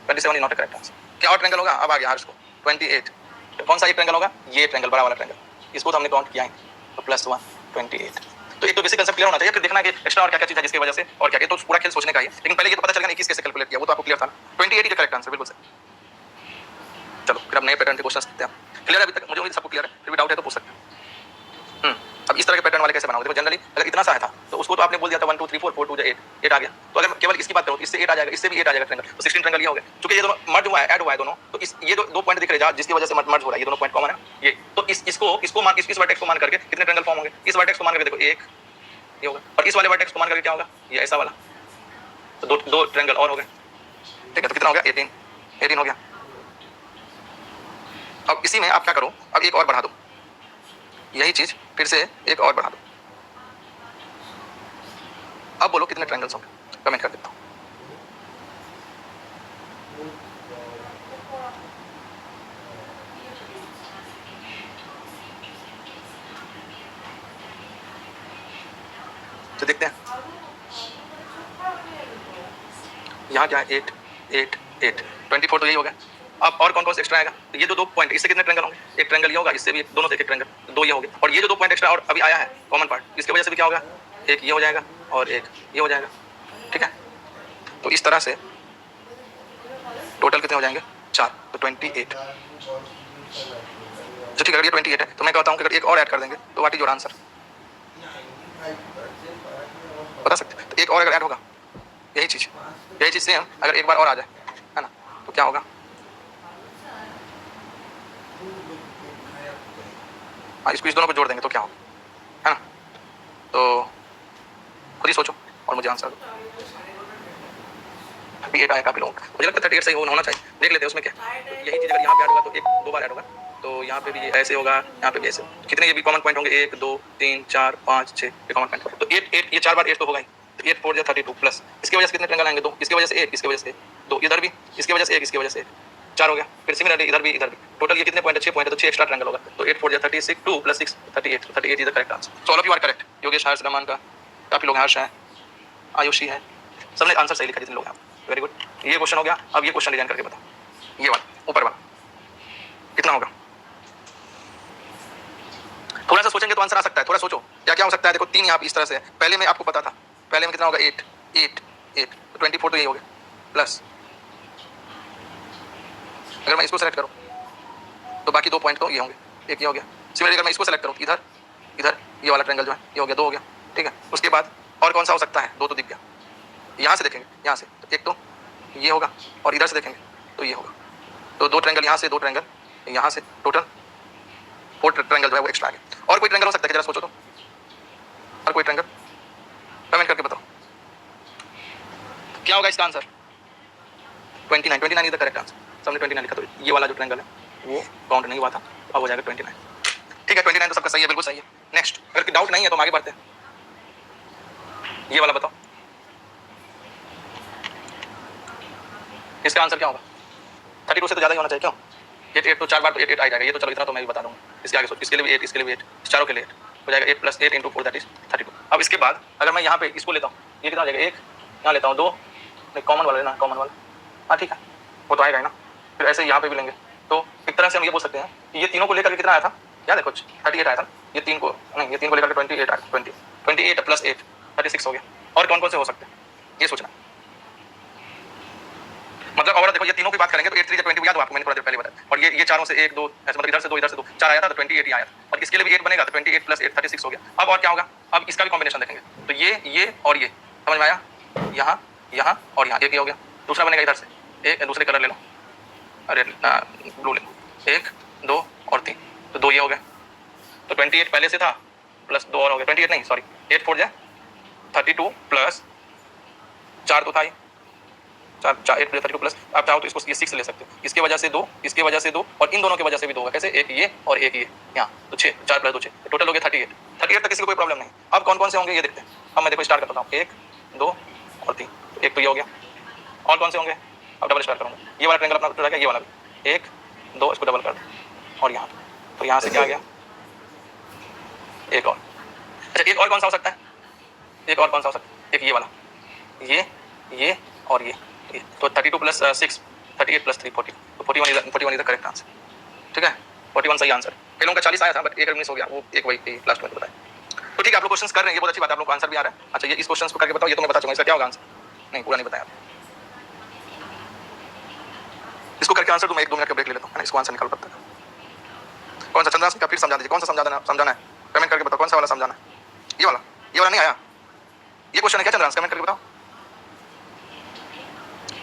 27 is not a correct answer. क्या और ट्रायंगल होगा? अब आ गया हर्ष को 28। तो कौन सा एक ट्रायंगल होगा? ये ट्रायंगल बड़ा वाला ट्रायंगल, इसको तो हमने काउंट किया है। तो +1 28। तो एक तो बेसिक कंसेप्ट क्लियर होना चाहिए, फिर देखना कि एक्स्ट्रा और क्या-क्या चीज है जिसकी वजह से और क्या-क्या। तो पूरा खेल सोचने का ही है, लेकिन पहले ये तो पता चलेगा 21 कैसे कैलकुलेट किया, वो तो आपको क्लियर था ना। 28 इज करेक्ट आंसर, बिल्कुल सही। चलो फिर अब नए पैटर्न के क्वेश्चंस देखते हैं। क्लियर है अभी तक? मुझे सबको क्लियर है, फिर भी डाउट है तो पूछ सकते हैं। अब इस तरह के पैटर्न वाले कैसे बनाओगे? देखो जनरली अगर इतना सा है था तो उसको तो आपने बोल दिया था 1 2 3 4 4 2 8 8 आ गया। तो अगर केवल इसकी बात करो तो इससे 8 आ जाएगा, इससे भी 8 आ जाएगा ट्रायंगल, तो 16 ट्रायंगल ये हो गए। क्योंकि ये दोनों मर्ज हुआ है, ऐड हुआ है दोनों, तो इस ये दो पॉइंट दिख रहे हैं जिसकी वजह से मर्ज हो रहा है, ये दोनों पॉइंट कॉमन है ये। तो इसको मान इस वर्टेक्स को मान करके कितने ट्रायंगल फॉर्म होंगे? इस वर्टेक्स को मान करके देखो एक ये होगा और इस वाले वर्टेक्स को मान करके क्या होगा? ये ऐसा वाला, तो दो ट्रायंगल और हो गए। ठीक है, तो कितना हो गया? 18 हो गया। अब इसी में आप क्या करो, अब एक और बढ़ा दो, यही चीज फिर से एक और बढ़ा दो। अब बोलो कितने ट्रायंगल्स होंगे? कमेंट कर देता हूँ। तो देखते हैं यहाँ क्या है? 8 8 8 24 तो यही हो गया। अब और कौन कौन से एक्स्ट्रा आएगा? तो ये दो पॉइंट, इससे कितने ट्रायंगल होंगे? एक ट्रायंगल ये होगा, इससे भी दोनों से एक ट्रायंगल, दो ये हो गए। और ये जो 2 पॉइंट एक्स्ट्रा और अभी आया है कॉमन पार्ट, इसकी वजह से भी क्या होगा? एक ये हो जाएगा और एक ये हो जाएगा। ठीक है, तो इस तरह से टोटल कितने हो जाएंगे? 4, तो 28। तो ठीक है, अगर ये 28 है तो मैं कहता हूँ कि अगर एक और ऐड कर देंगे तो व्हाट इज योर आंसर? बता सकते? तो एक और अगर ऐड होगा, यही चीज सेम अगर एक बार और आ जाए, है ना, तो क्या होगा? इसको इस दोनों को जोड़ देंगे तो क्या होगा, है ना? तो खुद ही सोचो और मुझे आंसर दो। 38 आया काफी लोग, मुझे लगता है 38 सही होना चाहिए। देख लेते हैं उसमें क्या। तो यही चीज अगर यहाँ पे ऐड होगा तो एक दो बार ऐड होगा, तो यहाँ पे भी ऐसे होगा, यहाँ पे भी ऐसे। कितने ये भी कॉमन पॉइंट होंगे? 1 2 3 4 5 6 ये कॉमन पॉइंट। तो 8 ये 4 बार 8 तो होगा ही। तो 8 4 32 प्लस इसकी वजह से कितने ट्रायंगल आएंगे? 2, इसकी वजह से 1, इसकी वजह से 2, इधर भी इसकी वजह से 1, इसकी वजह से 4 हो गया। फिर सिमिलरली इधर भी टोटल ये कितने पॉइंट है? 6 पॉइंट है, तो 6 एक्स्ट्रा ट्रायंगल होगा। तो 8 4 36 2 + 6 38, 38 is the correct answer. So all of you are correct. Yogesh, Harsh, Raman का काफी लोग, हर्ष है, आयुषी है, सबने आंसर सही लिखा जितने लोग हैं। Very good. ये क्वेश्चन हो गया। अब ये क्वेश्चन डिजाइन करके बताओ। ये वाला ऊपर वाला कितना होगा? थोड़ा सा सोचेंगे तो आंसर आ सकता है। थोड़ा सोचो क्या क्या हो सकता है। देखो 3 यहाँ पे इस तरह से है, पहले में आपको पता था, पहले में कितना होगा? 8 8 8, तो 24 तो यही हो गया प्लस, अगर मैं इसको सेलेक्ट करूँ तो बाकी 2 पॉइंट तो ये होंगे, एक ये हो गया। सिमिलरली अगर मैं इसको सेलेक्ट करूँ इधर इधर ये वाला ट्रायंगल जो है ये हो गया, 2 हो गया। ठीक है, उसके बाद और कौन सा हो सकता है? 2 तो दिख गया। यहाँ से देखेंगे, यहाँ से तो एक तो ये होगा और इधर से देखेंगे तो ये होगा। तो 2 ट्रायंगल यहाँ से, 2 ट्रायंगल यहाँ से, टोटल 4 ट्रायंगल जो है वो एक्स्ट्रा आ गया। और कोई ट्रायंगल हो सकता है? जरा सोचो तो, और कोई ट्रायंगल कमेंट करके बताओ क्या होगा इसका answer? 29 is the correct answer. सबने 29 लिखा, तो ये वाला जो ट्रायंगल है वो काउंट नहीं हुआ था, अब हो जाएगा 29। ठीक है, 29 तो सबका सही है, बिल्कुल सही है। नेक्स्ट, अगर डाउट नहीं है तो हम आगे बढ़ते हैं। ये वाला बताओ, इसका आंसर क्या होगा? 32 से तो ज्यादा ही होना चाहिए, क्यों? 8 तो 4 बार तो 8 आ जाएगा, ये तो चलो इतना तो मैं भी बता दूंगा। इसके आगे सोच, इसके लिए भी 8, इसके लिए भी 8, चारों के लिए 8 हो जाएगा। 8 + 8 × 4 दैट इज 32। अब इसके बाद अगर मैं यहाँ पे इसको लेता हूँ, ये कितना हो जाएगा? 1 यहाँ लेता हूँ, 2 नहीं, कॉमन वाला लेना, कॉमन वाला, हाँ ठीक है, वो तो आएगा ही ना। फिर ऐसे यहाँ पे भी लेंगे, तो एक तरह से हम ये बोल सकते हैं कि ये तीनों को लेकर के कितना आया था, याद है कुछ? 38 आया था। ये 3 को नहीं, ये 3 को लेकर के 28 आया, 28 + 8 36 हो गया। और कौन कौन से हो सकते हैं ये सोचना, मतलब और देखो ये तीनों की बात करेंगे तो 8 3 20 याद हो आपको, मैंने थोड़ा देर पहले बताया। और ये चारों से 1 2 ऐसे, मतलब इधर से 2 इधर से 2, 4 आया था तो 28 ही आया था। और इसके लिए भी 8 बनेगा तो 28 + 8 36 हो गया। अब और क्या होगा? अब इसका भी कॉम्बिनेशन देखेंगे, तो ये और ये, समझ में आया? यहाँ यहाँ और यहाँ, एक ही हो गया। दूसरा बनेगा इधर से, एक दूसरे कलर ले लो, अरे ब्लू ले लो, 1 2 और 3, तो 2 ये हो गए। तो 28 पहले से था प्लस 2 और हो गया, 28 नहीं सॉरी 8 4 32 प्लस 4 तो था ही, 4 8 32 प्लस, आप चाहो तो इसको ये 6 ले सकते हो, इसके वजह से 2, इसके वजह से 2 और इन दोनों की वजह से भी 2 होगा। कैसे? एक ये और एक ये, यहाँ तो 6, 4 + 2 6, टोटल हो गया 38। 38 तक किसी को कोई प्रॉब्लम नहीं। अब कौन कौन से होंगे ये देखते हैं। अब मैं देखो स्टार्ट करता हूँ, 1 2 और 3, एक तो ये हो गया। और कौन से होंगे? अब डबल स्टार्ट करूँगा, ये वाला ट्रायंगल अपना टूट गया, ये वाला भी 1 2, इसको डबल कर दो और यहाँ, तो यहाँ से क्या आ गया? एक और। अच्छा एक और कौन सा हो सकता है? एक और कौन सा हो सकता है? एक ये वाला, ये और ये तो 32 + 6 38 + 3 40, तो 41 इज द करेक्ट आंसर। ठीक है, 41 सही आंसर। इन लोगों का 40 आया था बट एक मिस हो गया, वो एक वही लास्ट में बताया। तो ठीक है, आप लोग क्वेश्चंस कर रहे हैं, ये बहुत अच्छी बात है, आप लोग का आंसर भी आ रहा है। अच्छा ये इस क्वेश्चंस को करके बताओ, ये तो मैं बता चुका, इसका क्या होगा आंसर? नहीं पूरा नहीं बताया। इसको करके आंसर तो मैं 1 2 मिनट का ब्रेक ले लेता हूं, है ना, इसको आंसर निकाल पड़ता है। कौन सा चंद्रास का फिर समझा दीजिए, कौन सा समझाना है? कमेंट करके बताओ कौन सा वाला समझाना है। ये वाला नहीं आया, ये क्वेश्चन है क्या चंद्रास? कमेंट करके बताओ।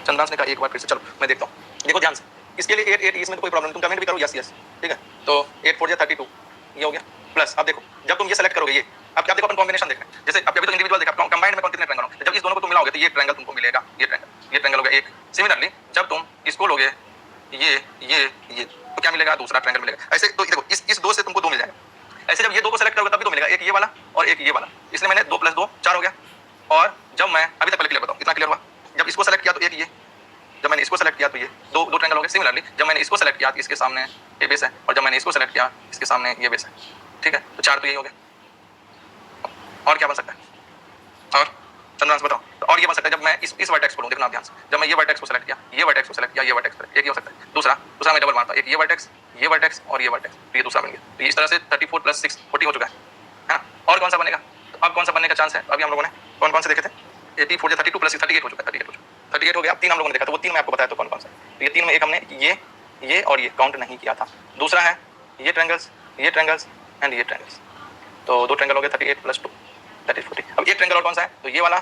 चंद्रांश ने कहा एक बार फिर से, चलो मैं देखता हूँ, देखो ध्यान से। इसके लिए 8 इसमें तो कोई प्रॉब्लम नहीं, तुम कमेंट भी करो यस यस, ठीक है। तो 8 4 32 ये हो गया, प्लस अब देखो जब तुम ये सेलेक्ट करोगे, ये अब क्या देखो अपन कॉम्बिनेशन देख रहे हैं। जैसे अभी तो इंडिविजुअल देखा, कंबाइंड में कौन कितने ट्रायंगल होंगे, जब इस दोनों को तुम मिलाओगे तो ये ट्रायंगल तुमको मिलेगा, ये ट्रायंगल हो गया एक। सिमिलरली जब तुम इसको लोगे, ये तो क्या मिलेगा? दूसरा ट्रायंगल मिलेगा। ऐसे तो देखो इस 2 से तुमको 2 मिल जाएगा। ऐसे जब ये 2 को सेलेक्ट करोगे तभी 2 मिलेगा, एक ये वाला और एक ये वाला। इसलिए मैंने 2 + 2 4 हो गया। और जब मैं अभी तक पहले क्लियर बताऊं, कितना क्लियर हुआ? जब इसको सेलेक्ट किया तो एक ये, जब मैंने इसको सेलेक्ट किया तो ये दो ट्रायंगल हो गए। सिमिलरली जब मैंने इसको सेलेक्ट किया तो इसके सामने ये बेस है, और जब मैंने इसको सेलेक्ट किया इसके सामने ये बेस है। ठीक है, तो 4 तो यही हो गया। और क्या बन सकता है? और चंद्रांश बताओ। तो और ये बन सकता है जब मैं इस वर्टेक्स को लूं, देखना ध्यान से, जब मैं ये वर्टेक्स को सेलेक्ट किया, ये वर्टेक्स को सेलेक्ट किया, ये वर्टेक्स एक ही हो सकता है। दूसरा मैं डबल मारता, एक ये वर्टेक्स और ये वर्टेक्स, तो ये दूसरा बन गया। तो इस तरह से 34 + 6 40 हो चुका है ना। और कौन सा बनेगा? तो अब कौन सा बनने का चांस है? अभी हम लोगों ने कौन से देखे थे? 84 32 + 38 हो चुका है, 38 हो गया। अब 3 हम लोगों ने देखा, तो वो 3 मैं आपको बताया, तो कौन सा? तो ये 3 में एक हमने ये और ये काउंट नहीं किया था। दूसरा है ये ट्रायंगल्स एंड ये ट्रायंगल्स, तो 2 ट्रायंगल हो गए, 38 + 2 दैट इज 40। अब एक ट्रायंगल और कौन सा है? तो ये वाला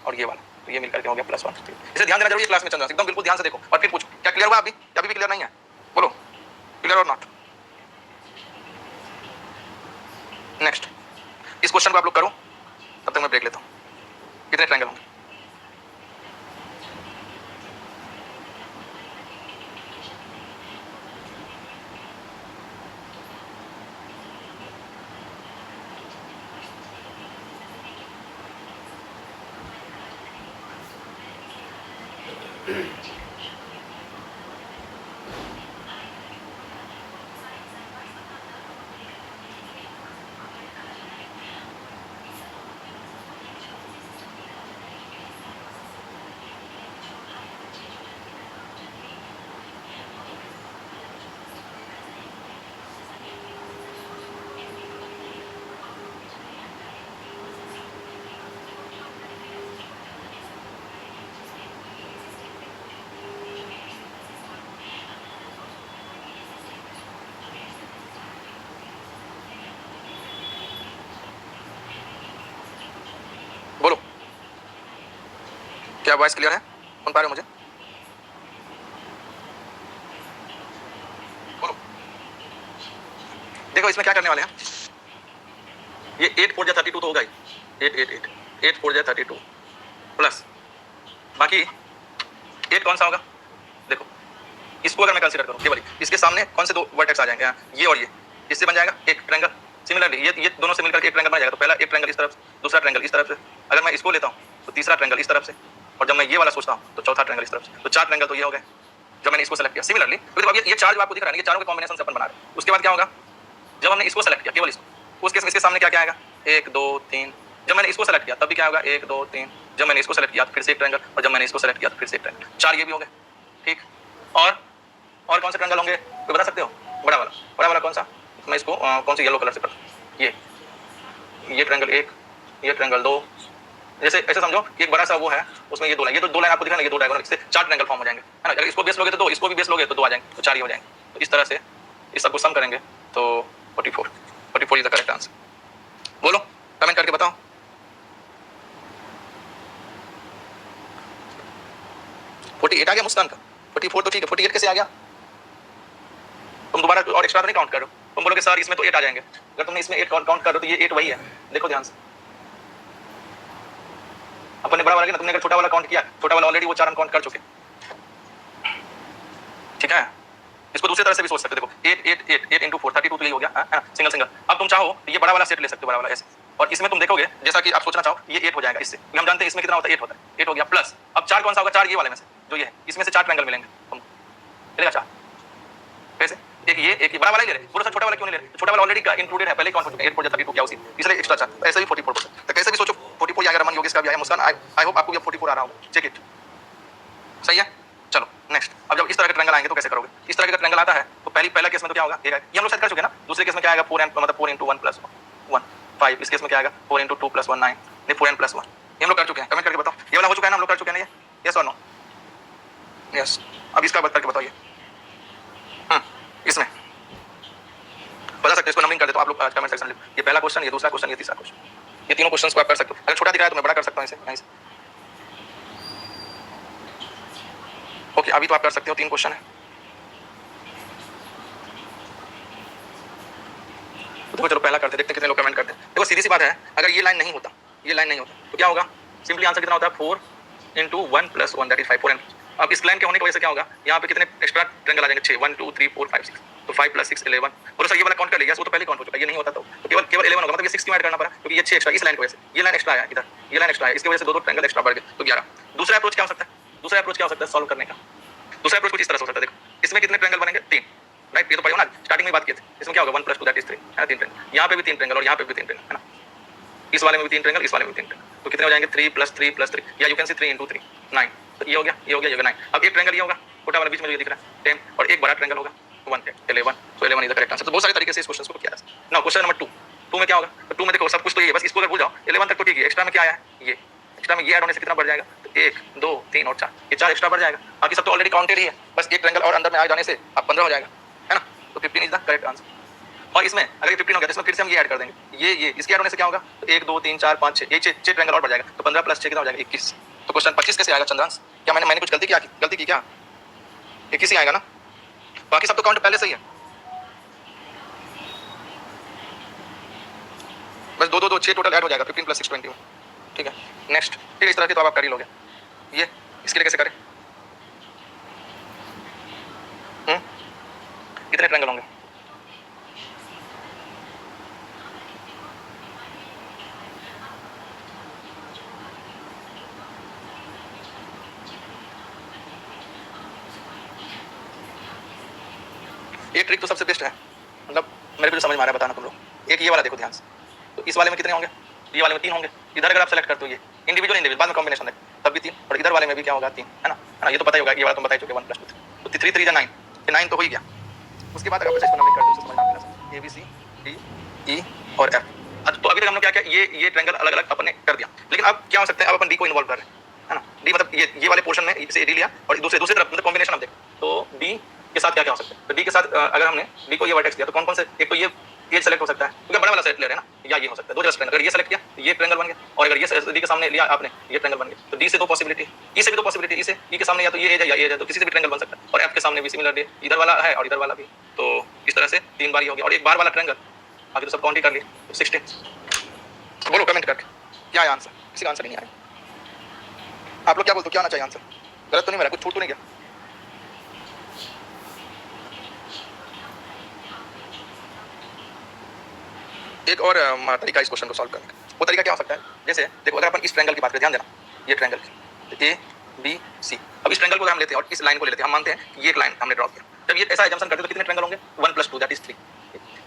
और ये वाला, तो ये मिलकर के हो गया +1 3। इसे ध्यान देना जरूरी है क्लास में चंद्रांश, एकदम बिल्कुल ध्यान से देखो और फिर पूछो। क्या क्लियर हुआ अभी? अभी भी क्लियर नहीं है? बोलो क्लियर और नॉट। नेक्स्ट इस क्वेश्चन को आप लोग करो, तब तक मैं ब्रेक लेता हूँ। कितने ट्रायंगल होंगे? बोलो क्या वॉइस क्लियर है? सुन पा रहे हो मुझे? बोलो। देखो इसमें क्या करने वाले हैं, ये 8 4 32 तो होगा ही, 8 4 32 प्लस बाकी 8 कौन सा होगा? देखो इसको अगर मैं कंसीडर करूं केवल इसके सामने कौन से 2 वर्टेक्स आ जाएंगे, ये और ये, इससे बन जाएगा एक ट्रायंगल। सिमिलरली ये दोनों से मिलकर एक ट्रायंगल बन जाएगा। तो पहला एक ट्रायंगल इस तरफ से, दूसरा ट्रायंगल इस तरफ से। अगर मैं इसको लेता हूँ तो तीसरा ट्रायंगल इस तरफ से, और जब मैं ये वाला सोचता हूँ तो चौथा ट्रायंगल इस तरफ से। तो 4 ट्रायंगल तो ये हो गए जब मैंने इसको सेलेक्ट किया। सिमिलरली फिर अब ये 4 जो आपको दिख रहा है, ये चारों के कॉम्बिनेशन से अपन बना रहे हैं। उसके बाद क्या होगा, जब हमने इसको सेलेक्ट किया, केवल इसको, उस केस में इसके सामने क्या क्या आएगा, 1 2 3। जब मैंने इसको सेलेक्ट किया तब भी क्या होगा, 1 2 3। जब मैंने इसको सेलेक्ट किया फिर से एक ट्रायंगल, और जब मैंने इसको सेलेक्ट किया तो फिर से एक ट्रायंगल। 4 ये भी हो गए, ठीक। और कौन से ट्रायंगल होंगे तो बता सकते हो? बड़ा वाला कौन सा? मैं इसको कौन सी येलो कलर से कर, ये ट्रायंगल 1, ये ट्रायंगल 2। जैसे ऐसे समझो कि एक बड़ा सा वो है, उसमें ये 2 लाइन, ये तो 2 लाइन आपको दिख रहा है, ये 2 डायगोनल, इससे 4 ट्रायंगल फॉर्म हो जाएंगे, है ना। अगर इसको बेस लोगे तो 2, इसको भी बेस लोगे तो 2 आ जाएंगे, तो 4 ही हो जाएंगे। तो इस तरह से इस सबको सम करेंगे तो 44 इज द करेक्ट आंसर। बोलो, कमेंट करके बताओ। फोर्टी 48 आ गया मुस्कान का। 44 तो ठीक है, 48 कैसे आ गया? तुम दोबारा और एक्स्ट्रा तो नहीं काउंट कर रहे हो? तुम बोलोगे सर इसमें तो 8 आ जाएंगे। अगर तुमने इसमें 8 काउंट कर रहे हो तो ये 8 वही है। देखो ध्यान से, अपन ने बड़ा वाला किया ना, तुमने अगर छोटा वाला काउंट किया, छोटा वाला ऑलरेडी वो 4 हम काउंट कर चुके, ठीक है। इसको दूसरी तरह से भी सोच सकते हो। देखो 8 into 4 32 तो यही हो गया, सिंगल। अब तुम चाहो तो ये बड़ा वाला सेट ले सकते हो, बड़ा वाला ऐसे, और इसमें तुम देखोगे जैसा कि आप सोचना चाहो ये 8 हो जाएगा इससे, क्योंकि हम जानते हैं इसमें कितना होता है, 8 होता है। 8 हो गया प्लस अब 4 कौन सा होगा, 4 ये वाले में से जो ये है, इसमें से 4 ट्रायंगल मिलेंगे तुमको, मिलेगा 4। कैसे? एक ये बड़ा वाला ही ले रहे, बोलो सर छोटा वाला क्यों नहीं ले रहे? छोटा वाला ऑलरेडी का इंक्लूडेड है, पहले काउंट हो चुका है। 8 4 32 क्या उसी, इसलिए एक्स्ट्रा 4, ऐसे भी 44। तो कैसे भी सोचो 44 आएगा, रमन योगेश का भी आया, मुस्कान, आई होप आपको ये 44 आ रहा होगा, चेक इट। सही है, चलो नेक्स्ट। अब जब इस तरह के ट्रायंगल आएंगे तो कैसे करोगे? इस तरह का ट्रायंगल आता है तो पहला केस में तो क्या होगा, ये हम लोग सेट कर चुके हैं ना। दूसरे केस में क्या आएगा, 4 मतलब 4 into 1 + 1 5। इस केस में क्या आएगा, 4 into 2 + 1 9, नहीं 4 n + 1। ये हम लोग कर चुके हैं, कमेंट करके बताओ। ये वाला हो चुका है ना, हम लोग कर चुके हैं ना ये, यस और नो? यस। अब इसका बता करके बताइए। इसमें बता सकते हो, इसको नंबरिंग कर देता हूं, आप लोग कमेंट सेक्शन में। ये पहला क्वेश्चन, ये दूसरा क्वेश्चन, ये तीसरा क्वेश्चन, ये तीनों क्वेश्चंस को आप कर सकते हो। अगर छोटा दिख रहा है तो मैं बड़ा कर सकता हूं इसे, यहीं से। ओके, अभी तो आप कर सकते हो, 3 क्वेश्चन है। तो चलो पहला करते, देखते हैं कितने लोग कमेंट करते हैं। देखो सीधी सी बात है, अगर ये लाइन नहीं होता तो क्या होगा, सिंपली आंसर कितना होता है, 4 into 1 + 1 दैट इज 5, 4 n। अब इस लाइन के होने की वजह से क्या होगा, यहाँ पे कितने एक्स्ट्रा ट्रायंगल आ जाएंगे, 6 1 2 3 4 5 6, तो 5 + 6 11। बोलो सर ये वाला काउंट कर लिया, वो तो पहले काउंट हो चुका है, ये नहीं होता तो केवल 11 होगा, मतलब ये 6 क्यों ऐड करना पड़ा, क्योंकि ये 6 एक्स्ट्रा इस लाइन की वजह से, ये लाइन एक्स्ट्रा आया इधर, ये लाइन एक्स्ट्रा आया, इसकी वजह से 2 ट्रायंगल एक्स्ट्रा बढ़ गए, तो 11। दूसरा अप्रोच क्या हो सकता है, दूसरा अप्रोच क्या हो सकता है सॉल्व करने का? दूसरा अप्रोच कुछ इस तरह से हो सकता है। देखो इसमें कितने ट्रायंगल बनेंगे, 3, राइट। ये तो पढ़े हो ना, स्टार्टिंग में बात की थी। इसमें क्या होगा, 1 + 2 दैट इज 3, है ना, 3 ट्रायंगल। यहाँ पे भी 3 ट्रायंगल और यहाँ पे भी 3 ट्रायंगल, है ना। इस वाले में भी 3 ट्रायंगल, इस वाले में भी 3 ट्रायंगल, तो कितने हो जाएंगे, 3 + 3 + 3, या यू कैन सी 3 into 3 9। तो ये हो गया, ये हो गया, ये हो गया 9। अब एक ट्रायंगल ये होगा, छोटा वाला बीच में जो ये दिख रहा है 10, और एक बड़ा ट्रायंगल होगा 1 11। तो 11 इज द करेक्ट आंसर। तो बहुत सारे तरीके से इस क्वेश्चन को किया जा सकता है ना। क्वेश्चन नंबर 2 में क्या होगा, तो 2 में देखो सब कुछ तो ये है, बस इसको अगर भूल जाओ 11 तक तो ठीक है। एक्स्ट्रा में क्या आया है, ये एक्स्ट्रा में ये ऐड होने से कितना बढ़ जाएगा, तो 1 2 3 और 4, ये 4 एक्स्ट्रा बढ़ जाएगा। बाकी सब तो ऑलरेडी काउंटेड ही है, बस एक ट्रायंगल और अंदर में आ जाने से अब 15 हो जाएगा, है ना। तो 15 इज द करेक्ट आंसर। और इसमें अगर ये 15 हो गया तो इसमें फिर से हम ये ऐड कर देंगे, ये इसके ऐड होने से क्या होगा, तो 1 2 3 4 5 6, ये 6 ट्रायंगल और बढ़ जाएगा, तो 15 + 6 कितना हो जाएगा, 21। तो क्वेश्चन 25 कैसे आएगा चंद्रांश? क्या मैंने कुछ गलती की क्या? 21 ही आएगा ना, बाकी सब तो काउंट पहले से ही है। बस 2 2 2 6 टोटल ऐड हो जाएगा, 15 + 6 21, ठीक है। नेक्स्ट, ठीक है, इस तरह के तो आप कर ही लोगे। ये इसके लिए कैसे करें, कितने ट्रायंगल होंगे, एक ट्रिक तो सबसे बेस्ट है, मतलब मेरे को जो समझ में आ रहा है बताना तुम लोग। एक ये वाला देखो ध्यान से, तो इस वाले में कितने होंगे, ये वाले में 3 होंगे। इधर अगर आप सेलेक्ट करते हो ये इंडिविजुअल बाद में कॉम्बिनेशन है तब भी 3, और इधर वाले में भी क्या होगा 3, है ना। ये तो पता ही होगा, ये वाला तुम बता ही चुके 1 + 2 3, तो 3 3 9, ये 9 तो हो ही गया। उसके बाद अगर आप इसको नंबरिंग करते हो समझ में आता है, A B C D E और F। तो अभी तक हमने क्या किया, ये ट्रायंगल अलग अलग अपने कर दिया, लेकिन अब क्या हो सकता है, अब अपन D को इन्वॉल्व कर रहे हैं, है ना। D मतलब ये वाले पोर्शन में इसे D लिया और दूसरे तरफ मतलब कॉम्बिनेशन हम देखो, तो D के साथ क्या क्या हो सकता है। तो D के साथ अगर हमने D को ये वर्टेक्स दिया तो कौन कौन से, एक तो ये सेलेक्ट हो सकता है क्योंकि बड़ा वाला सेट ले रहे हैं ना, या ये हो सकता है 2 जस्ट, अगर ये सेलेक्ट किया तो ये ट्रायंगल बन गया, और अगर ये D के सामने लिया आपने, ये ट्रायंगल बन गया। तो D से 2 पॉसिबिलिटी, E से भी 2 पॉसिबिलिटी, E से E के सामने या तो ये है या ये है, तो किसी से भी ट्रायंगल बन सकता है। और F के सामने भी सिमिलरली इधर वाला है और इधर वाला भी, तो इस तरह से 3 बार ये हो गया। और एक बार वाला ट्रायंगल आगे तो सब काउंट ही कर लिए, तो 16। बोलो कमेंट करके क्या है आंसर, किसी का आंसर नहीं आया। आप लोग क्या बोलते हो, क्या आना चाहिए आंसर, गलत तो नहीं मेरा, कुछ छूट तो नहीं गया? एक और तरीका इस क्वेश्चन को सॉल्व करने का, वो तरीका क्या हो सकता है, जैसे देखो अगर अपन इस ट्रायंगल की बात करें, ध्यान देना, ये ट्रायंगल ए बी सी, अब इस ट्रायंगल को हम लेते हैं और इस लाइन को ले लेते हैं, हम मानते हैं कि ये एक लाइन हमने ड्रॉ किया, जब ये ऐसा एजम्पशन करते हैं तो कितने ट्रायंगल होंगे, 1 + 2 दैट इज 3।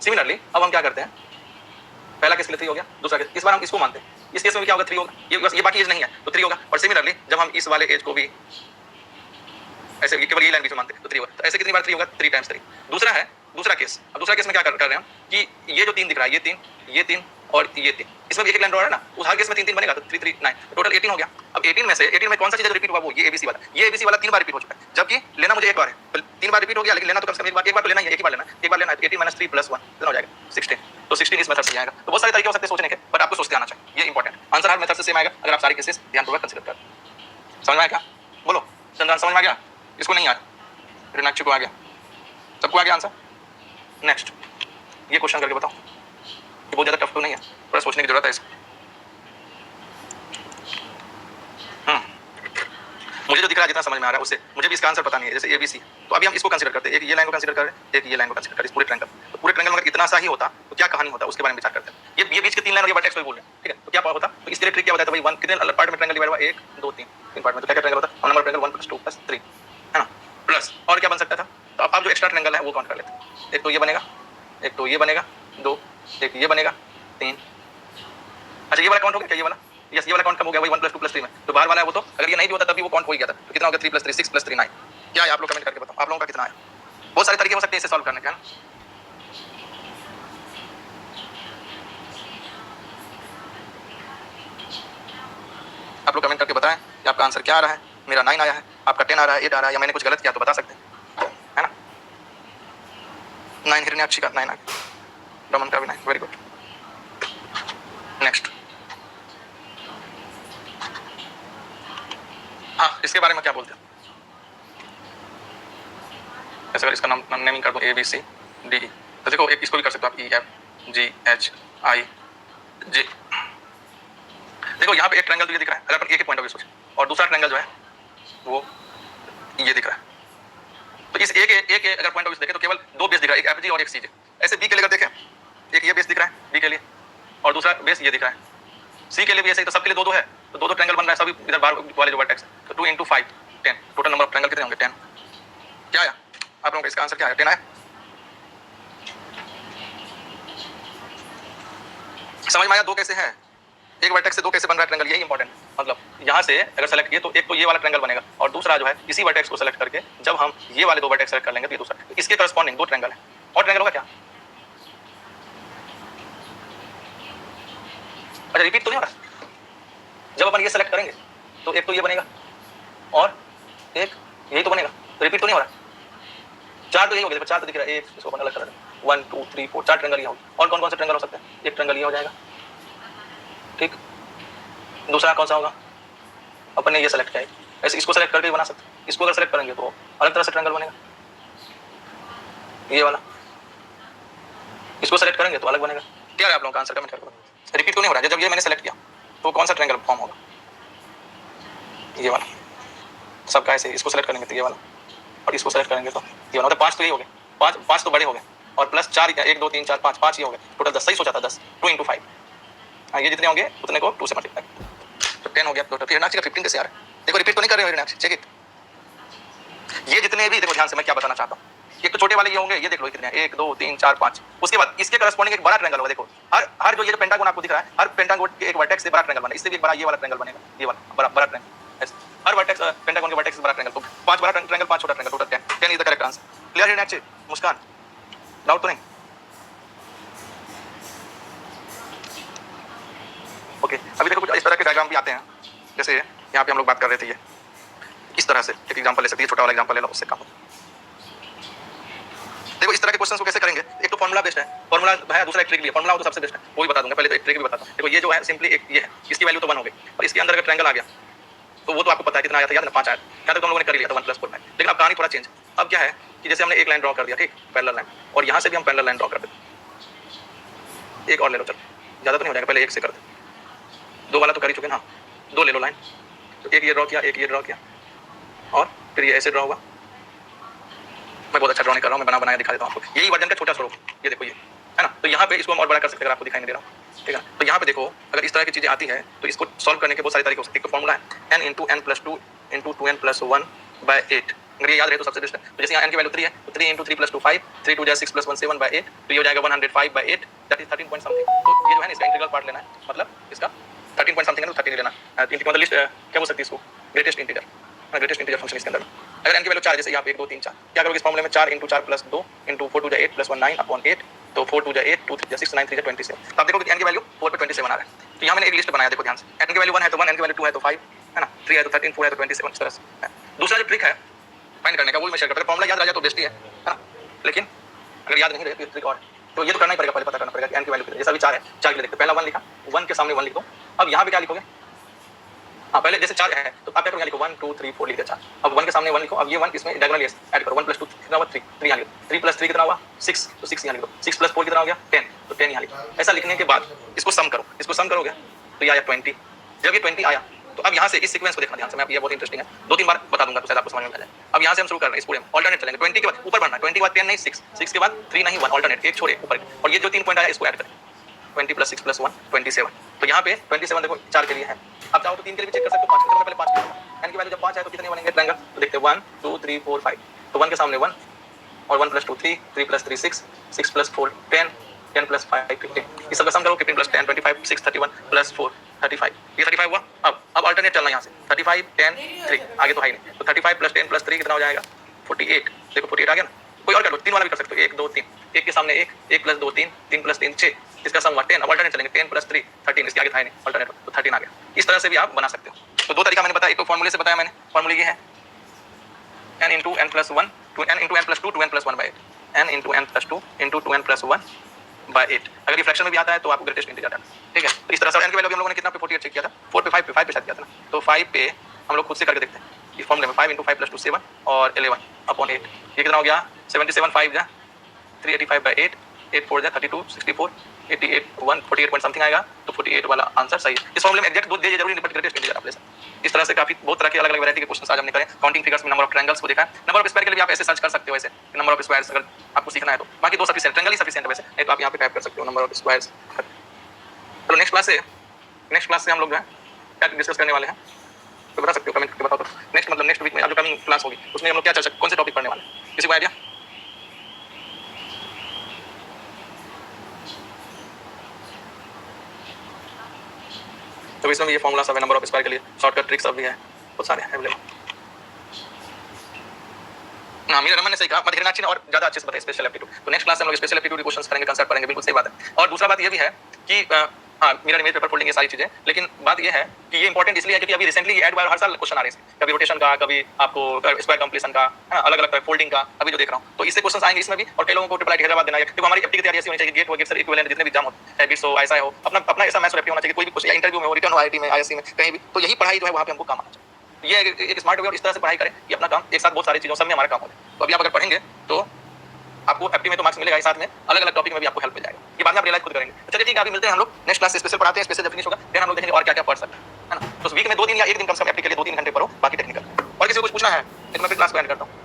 सिमिलरली अब हम क्या करते हैं, पहला केस के लिए 3 हो गया, दूसरा केस, इस बार हम इसको मानते हैं, इस केस में क्या होगा, 3 होगा, ये बाकी एज नहीं है तो 3 होगा, और सिमिलरली जब हम इस वाले एज को भी ऐसे केवल ये लाइन बीच में मानते हैं तो 3 होगा, तो ऐसे कितनी बार 3 होगा, 3 × 3। दूसरा केस, अब दूसरा केस में क्या कर रहे हैं हम कि ये जो 3 दिख रहा है, ये 3 और ये 3, इसमें भी एक लाइन ड्रॉ है ना, उस हर केस में 3 3 बनेगा, तो 3 3 9, टोटल 18 हो गया। अब 18 में कौन सा चीज रिपीट हुआ, वो ये एबीसी वाला, ये एबीसी वाला 3 बार रिपीट हो चुका है, जबकि लेना मुझे एक बार है, तो 3 बार रिपीट हो गया, लेकिन लेना तो कम से कम एक बार तो लेना ही है, एक ही बार लेना है, एक बार लेना है, तो 18 - 3 + 1 कितना हो जाएगा, 16, तो 16 इस मेथड से आएगा। तो बहुत सारे तरीके हो सकते हैं सोचने के, बट आपको सोचते आना चाहिए, ये इंपॉर्टेंट, आंसर हर मेथड से सेम आएगा अगर आप सारे केसेस ध्यानपूर्वक कंसीडर करें। समझ में आया क्या, बोलो चंद्रन, समझ में आ गया, इसको नहीं आया, रीनाक्षी को आ गया, सबको आ गया आंसर। नेक्स्ट ये क्वेश्चन करके बताओ, ये बहुत ज्यादा टफ तो नहीं है, थोड़ा सोचने की जरूरत है इसको। मुझे जो दिख रहा है, जितना समझ में आ रहा है उससे मुझे भी इसका आंसर पता नहीं है, जैसे ए बी सी, तो अभी हम इसको कंसीडर करते हैं, एक ये लाइन को कंसीडर करें, एक ये लाइन को कंसीडर करें, इस पूरे ट्रायंगल, तो पूरे ट्रायंगल में अगर इतना सा ही होता तो क्या कहानी होता, उसके बारे में विचार करते हैं। ये बीच के 3 लाइन और ये वर्टेक्स को बोल रहे हैं, ठीक है, तो क्या होता, तो इसके लिए ट्रिक क्या बताया था भाई, 1 कितने पार्ट में ट्रायंगल डिवाइड हुआ, 1 2 3 3 पार्ट में, तो क्या ट्रायंगल होता है, नंबर ट्रायंगल 1 + 2 + 3 है ना, प्लस और क्या बन सकता था, तो अब जो एक्स्ट्रा ट्रायंगल है वो काउंट कर लेते हैं, एक तो ये बनेगा, एक तो ये बनेगा 2, एक ये बनेगा 3, अच्छा ये वाला काउंट हो गया क्या, ये वाला, यस ये वाला काउंट कम हो गया, वही 1 + 2 + 3 में, तो बाहर वाला है वो, तो अगर ये नहीं भी होता तब भी वो काउंट हो ही गया था, तो कितना हो गया, 3 + 3 6 + 3 9, क्या है आप लोग कमेंट करके बताओ, आप लोगों का कितना आया। बहुत सारे तरीके हो सकते हैं इसे सॉल्व करने के, है ना। आप लोग कमेंट करके बताएं कि आपका आंसर क्या आ रहा है, मेरा 9 आया है, आपका 10 आ रहा है, 8 आ रहा है, या मैंने कुछ गलत किया तो बता सकते हैं, है ना। 9 हिरण्याक्षी का 9 आ गया, रमन का भी 9, वेरी गुड। नेक्स्ट, हाँ इसके बारे में क्या बोलते हैं, ऐसे अगर इसका नाम नेमिंग कर दो A B C D E, तो देखो एक इसको भी कर सकते हो आप, E F G H I जे। देखो यहाँ पे एक ट्रायंगल तो ये दिख रहा है, अगर अपन एक ही पॉइंट ऑफ व्यू सोचें, और दूसरा ट्रायंगल जो है वो ये दिख रहा है, तो इस एक अगर पॉइंट ऑफ व्यू देखें तो केवल 2 बेस दिख रहा है, एक एफ जी और एक सी जे। ऐसे बी के लिए अगर देखें, एक ये बेस दिख रहा है बी के लिए, और दूसरा बेस ये दिख रहा है सी के लिए भी ऐसे ही, तो सबके लिए 2 2 है, तो 2 2 ट्रायंगल बन रहा है, सभी इधर बाहर वाले जो वर्टेक्स, तो 2 × 5 10, टोटल नंबर ऑफ ट्रायंगल कितने होंगे, 10। क्या आया आप लोगों का इसका आंसर, क्या आया, 10 आया। समझ में आया, 2 कैसे हैं, एक वर्टेक्स से 2 कैसे बन रहा है ट्रायंगल, यही इंपॉर्टेंट है। मतलब यहाँ से अगर सेलेक्ट किए तो एक तो ये वाला ट्रायंगल बनेगा, और दूसरा जो है इसी वर्टेक्स को सेलेक्ट करके जब हम ये वाले 2 वर्टेक्स सेलेक्ट कर लेंगे तो ये दूसरा, तो इसके करस्पॉन्डिंग 2 ट्रायंगल है, और ट्रायंगल होगा क्या, अच्छा रिपीट तो नहीं हो रहा, जब अपन ये सेलेक्ट करेंगे तो एक तो ये बनेगा और एक यही तो बनेगा, तो रिपीट तो नहीं हो रहा, 4 तो यही हो गया, 4 तो दिख रहा है, एक इसको अपन अलग कर दें, 1 2 3 4 4 ट्रायंगल ये हो, और कौन कौन से ट्रायंगल हो सकते हैं, एक ट्रायंगल ये हो जाएगा, ठीक, दूसरा कौन सा होगा, अपन ने ये सेलेक्ट किया है, ऐसे इसको सेलेक्ट करके बना सकते हैं, इसको अगर सेलेक्ट करेंगे तो अलग तरह से ट्रायंगल बनेगा, ये वाला, इसको सेलेक्ट करेंगे तो अलग बनेगा। क्या है आप लोगों का आंसर, कमेंट करके रिपीट तो नहीं हो रहा है, जब ये मैंने सेलेक्ट किया तो कौन सा ट्रायंगल फॉर्म होगा, ये वाला, सबका ऐसे इसको सेलेक्ट करेंगे तो ये वाला, और इसको सेलेक्ट करेंगे तो ये वाला, मतलब 5 तो ये हो गए, 5 तो बड़े हो गए, और प्लस 4 1 2 3 4 5 ये हो गए, टोटल 10, सही सोचा था 10, 2 × 5, हाँ ये जितने होंगे उतने को 2 से मल्टीप्लाई, तो 10 हो गया टोटल। हिरण्याक्षी का 15 कैसे आ रहा है, देखो रिपीट तो नहीं कर रहे हो हिरण्याक्षी, चेक इट, ये जितने भी देखो ध्यान से मैं क्या बताना चाहता हूँ, एक तो छोटे वाले ये होंगे, ये देख लो कितने हैं, 1 2 3 4 5, उसके बाद इसके करस्पॉन्डिंग एक बड़ा ट्रायंगल होगा, देखो हर जो ये पेंटागन आपको दिख रहा है, हर पेंटागन के एक वर्टेक्स से बड़ा ट्रायंगल बनेगा, इससे भी एक बड़ा ये वाला ट्रायंगल बनेगा, ये वाला बड़ा ट्रायंगल, हर वर्टेक्स पेंटागन के वर्टेक्स से बड़ा ट्रायंगल, तो 5 बड़ा ट्रायंगल 5 छोटा triangle, total 10 is the correct answer. Clear Hiranyakshi, Muskan, doubt तो नहीं, ओके। अभी देखो कुछ इस तरह के डायग्राम भी आते हैं, जैसे यहाँ पे हम लोग बात कर रहे थे, ये इस तरह से एक एग्जांपल ले सकते हैं, छोटा वाला एग्जांपल ले लो, उससे काम होता है। देखो इस तरह के क्वेश्चंस को कैसे करेंगे, एक तो फॉर्मूला बेस्ड है, फॉर्मूला है, दूसरा एक ट्रिक भी है, फॉर्मूला तो सबसे बेस्ट है, वो भी बता दूंगा, पहले तो एक ट्रिक भी बताता हूं। देखो ये जो है सिंपली एक ये है, इसकी वैल्यू तो 1 हो गई, और इसके अंदर अगर ट्रायंगल आ गया तो वो तो आपको पता है कितना आया था, याद ना 5 आया, क्या तो हम लोगों ने कर लिया था 1 + 4 9, लेकिन अब कहानी थोड़ा चेंज, अब क्या है कि जैसे हमने एक लाइन ड्रॉ कर दिया, ठीक, पैरेलल लाइन, और यहाँ से भी हम पैरेलल लाइन ड्रॉ कर देते, एक और ले लो, चलो ज़्यादा तो नहीं हो जाएगा, पहले एक से कर दे, 2 वाला तो कर ही चुके ना, 2 ले लो लाइन, तो एक ये ड्रॉ किया, एक ये ड्रॉ किया, और फिर ये ऐसे ड्रॉ हुआ, मैं बहुत अच्छा ड्रॉ नहीं कर रहा हूँ, मैं बनाया दिखा देता हूँ आपको, यही वर्जन का छोटा स्वरूप, ये देखो ये है ना। तो यहाँ पे इसको हम और बड़ा कर सकते हैं, अगर आपको दिखाई नहीं दे रहा हूँ, ठीक है। तो यहाँ पे देखो, अगर इस तरह की चीजें आती है तो इसको सॉल्व करने के बहुत सारे तरीके हो सकते हैं। एक फॉर्मूला है n into n plus two into 2n plus 1 by 8। अगर ये याद रहे तो सबसे बेस्ट है। तो जैसे यहाँ n की वैल्यू 3 है तो 3 इंटू 3 प्लस 2 5, 3 2 6 प्लस 1 7 बाय 8, तो ये हो जाएगा 105 by 8, that is 13 point something. तो ये जो है ना इसका इंटीग्रल पार्ट लेना है, मतलब इसका 13 पॉइंट समथिंग है, 13 लेना है। मतलब लिस्ट क्या बोल सकती है इसको, greatest integer, greatest integer function इसके अंदर। अगर n की वैल्यू 4 जैसे यहाँ पे 1 2 3 4, क्या करोगे इस फॉर्मूले में 4 into 4 plus 2 into 4 2 8 plus 1 9 upon 8, तो 4 2 8 2 3 6 9 3 27। तो आप देखोगे कि n की वैल्यू 4 पे 27 आ रहा है। तो यहाँ मैंने एक लिस्ट बनाया, देखो ध्यान से, n की वैल्यू 1 है तो 1, n की वैल्यू 2 है तो 5, है ना, 3 है तो 13, 4 है तो 27, इस तरह से। दूसरा जो ट्रिक है फाइंड करने का वो मैं शेयर करता हूं। फॉर्मूला याद रह जाए तो बेस्ट ही है ना, लेकिन अगर याद नहीं रहे तो ट्रिक और है। तो ये तो करना ही पड़ेगा, पहले पता करना पड़ेगा कि n की वैल्यू कितनी है। जैसा अभी 4 है, 4 के लिए देखते, पहला 1 लिखा, 1 के सामने 1 लिख दो। अब यहाँ पे क्या लिखोगे, हाँ पहले जैसे 4 है तो आप क्या करो, यहाँ लिखो 1 2 3 4 लिख दिया 4। अब 1 के सामने 1 लिखो, अब ये 1 इसमें डायगोनली ऐड करो, 1 प्लस 2 कितना हुआ 3, 3 यहाँ लिखो, 3 प्लस 3 कितना हुआ 6, तो 6 यहाँ लिखो, 6 प्लस 4 कितना हो गया 10, तो 10 यहाँ लिखो। ऐसा लिखने के बाद इसको सम करो, इसको सम करोगे तो ये आया 20। जब ये 20 आया तो अब यहाँ से इस सीक्वेंस को देखना ध्यान से, मैं ये बहुत इंटरेस्टिंग है, 2-3 बार बता दूंगा तो शायद आपको समझ में आ जाए। अब यहाँ से हम शुरू कर रहे हैं, इस पूरे में अल्टरनेट चलेंगे, 20 के बाद ऊपर बढ़ना, 20 के बाद 10 नहीं 6, 6 के बाद 3 नहीं 1, अल्टरनेट एक छोड़े ऊपर, और ये जो 3 पॉइंट आया इसको ऐड करें, 20 प्लस 6 प्लस 1 27। तो यहाँ पे 27 देखो 4 के लिए है, आप चाहो तो 3 के लिए भी चेक कर सकते हो, 5 के लिए पहले 5 के, n की वैल्यू जब 5 है तो कितने बनेंगे ट्रायंगल, तो देखते हैं 1 2 3 4 5, तो 1 के सामने 1 और 1 प्लस 2 3, 3 प्लस 3 6, 6 प्लस 4 10, 10 प्लस 5 15, इस सब का सम करो, 15 प्लस 10 25, 6 31 प्लस 4 35, ये 35 हुआ। अब अल्टरनेट चलना यहाँ से, 35 10 3, आगे तो है ही नहीं, तो 35 प्लस 10 प्लस 3 कितना हो जाएगा 48, देखो 48 आ गया ना। कोई और कर लो, 3 वाला भी कर सकते हो, 1 2 3, 1 के सामने 1, 1 प्लस 2 3, 3 प्लस 3 6, इसका सम हुआ 10। अब अल्टरनेट चलेंगे, 10 प्लस 3 13, इसके आगे था ही नहीं अल्टरनेट, तो 13 आ गया। इस तरह से भी आप बना सकते हो। तो दो तरीका मैंने बताया, एक तो फॉर्मूले से बताया मैंने, फॉर्मूला ये है n into n plus 1 two n into n plus 2 two n plus 1 by 8, n into n plus 2 into 2n plus 1 by 8। अगर ये फ्रैक्शन में भी आता है तो आपको ग्रेटेस्ट इंटीजर आता है, ठीक है। तो इस तरह से n की वैल्यू हम लोगों ने कितना पे 48 चेक किया था, 4 पे 5 पे 5 पे शायद किया था ना, तो 5 पे हम लोग खुद से करके देखते हैं। इस फॉर्मूले में 5 इंटू 5 प्लस 2 7 और 11 अपॉन 8, ये कितना हो गया 77 5 जा 385 बाई 8, 8 4 जा 32 64 88 1 48 पॉइंट समथिंग आएगा, तो 48 वाला आंसर सही है। इस फॉर्मूले में एग्जैक्ट दो दे जरूरी नहीं, बट ग्रेटेस्ट इंटीजर आप ले सकते हैं। इस तरह से काफी बहुत तरह के अलग अलग वैरायटी के क्वेश्चन आज हमने करे। काउंटिंग फिगर्स में नंबर ऑफ ट्रायंगल्स को देखा है, नंबर ऑफ स्क्वायर के लिए भी आप ऐसे सर्च कर सकते हो, ऐसे नंबर ऑफ स्क्वायर्स अगर आपको सीखना है तो। बाकी दो सफिशिएंट, ट्रायंगल ही सफिशिएंट है वैसे, नहीं तो आप यहाँ पे टाइप कर सकते हो नंबर ऑफ स्क्वायर्स। चलो नेक्स्ट क्लास से हम लोग जो है क्या डिस्कस करने वाले हैं तो बता सकते हो, कमेंट करके बताओ। तो नेक्स्ट वीक में जो कमिंग क्लास होगी उसमें हम लोग क्या चर्चा, कौन से टॉपिक पढ़ने वाले हैं, किसी को आइडिया? तो इसमें भी ये फॉर्मूला सब है, नंबर ऑफ स्क्वायर के लिए शॉर्टकट ट्रिक्स सब भी है, बहुत सारे अवेलेबल। हाँ मीरा रमन ने सही कहा, मत हिरणाक्षी ने और ज्यादा अच्छे से बताया स्पेशल एप्टीट्यूड। तो नेक्स्ट क्लास में हम लोग स्पेशल एप्टीट्यूड के क्वेश्चंस करेंगे, कंसेप्ट पढ़ेंगे, बिल्कुल सही बात है। और दूसरा बात ये भी है कि हाँ मीरा ने मेरे पेपर फोल्डिंग ये सारी चीजें, लेकिन बात ये है कि ये इंपॉर्टेंट इसलिए है क्योंकि अभी रिसेंटली ऐड बार हर साल क्वेश्चन आ रहे हैं, कभी रोटेशन का, कभी आपको स्क्वायर कंप्लीशन का, अलग अलग फोल्डिंग का अभी जो देख रहा हूँ, तो इससे क्वेश्चन आएंगे इसमें भी। और कई लोगों को ट्रिपल आईटी हैदराबाद देना है, क्योंकि हमारी एप्टी की तैयारी ऐसी होनी चाहिए, गेट हो, गेट सर इक्विवेलेंट जितने भी एग्जाम होते हैं, बिट्स हो, ऐसा हो, अपना ऐसा मैथ्स एप्टी होना चाहिए, कोई भी क्वेश्चन इंटरव्यू में हो, रिटर्न हो, आईआईटी में, आईएससी में, कहीं भी, तो यही पढ़ाई जो है वहाँ पे हमको काम आना चाहिए। ये एक स्मार्ट वे और इस तरह से पढ़ाई करें कि अपना काम एक साथ बहुत सारी चीजों सब में हमारा काम हो जाए। तो अभी आप अगर पढ़ेंगे तो आपको एप्टी में तो मार्क्स मिलेगा, साथ में अलग अलग टॉपिक में भी आपको हेल्प मिल जाएगा, ये बाद में आप रियलाइज खुद करेंगे। चलिए ठीक है, अभी मिलते हैं हम लोग नेक्स्ट क्लास से, स्पेशल पढ़ाते हैं, स्पेशल फिनिश होगा, फिर हम लोग देखेंगे और क्या क्या पढ़ सकते हैं, है ना। तो वीक में 2 दिन या 1 दिन कम से कम एप्टी के लिए 2-3 घंटे पढ़ो, बाकी टेक्निकल। और किसी को कुछ पूछना है तो मैं फिर क्लास को एंड करता हूँ।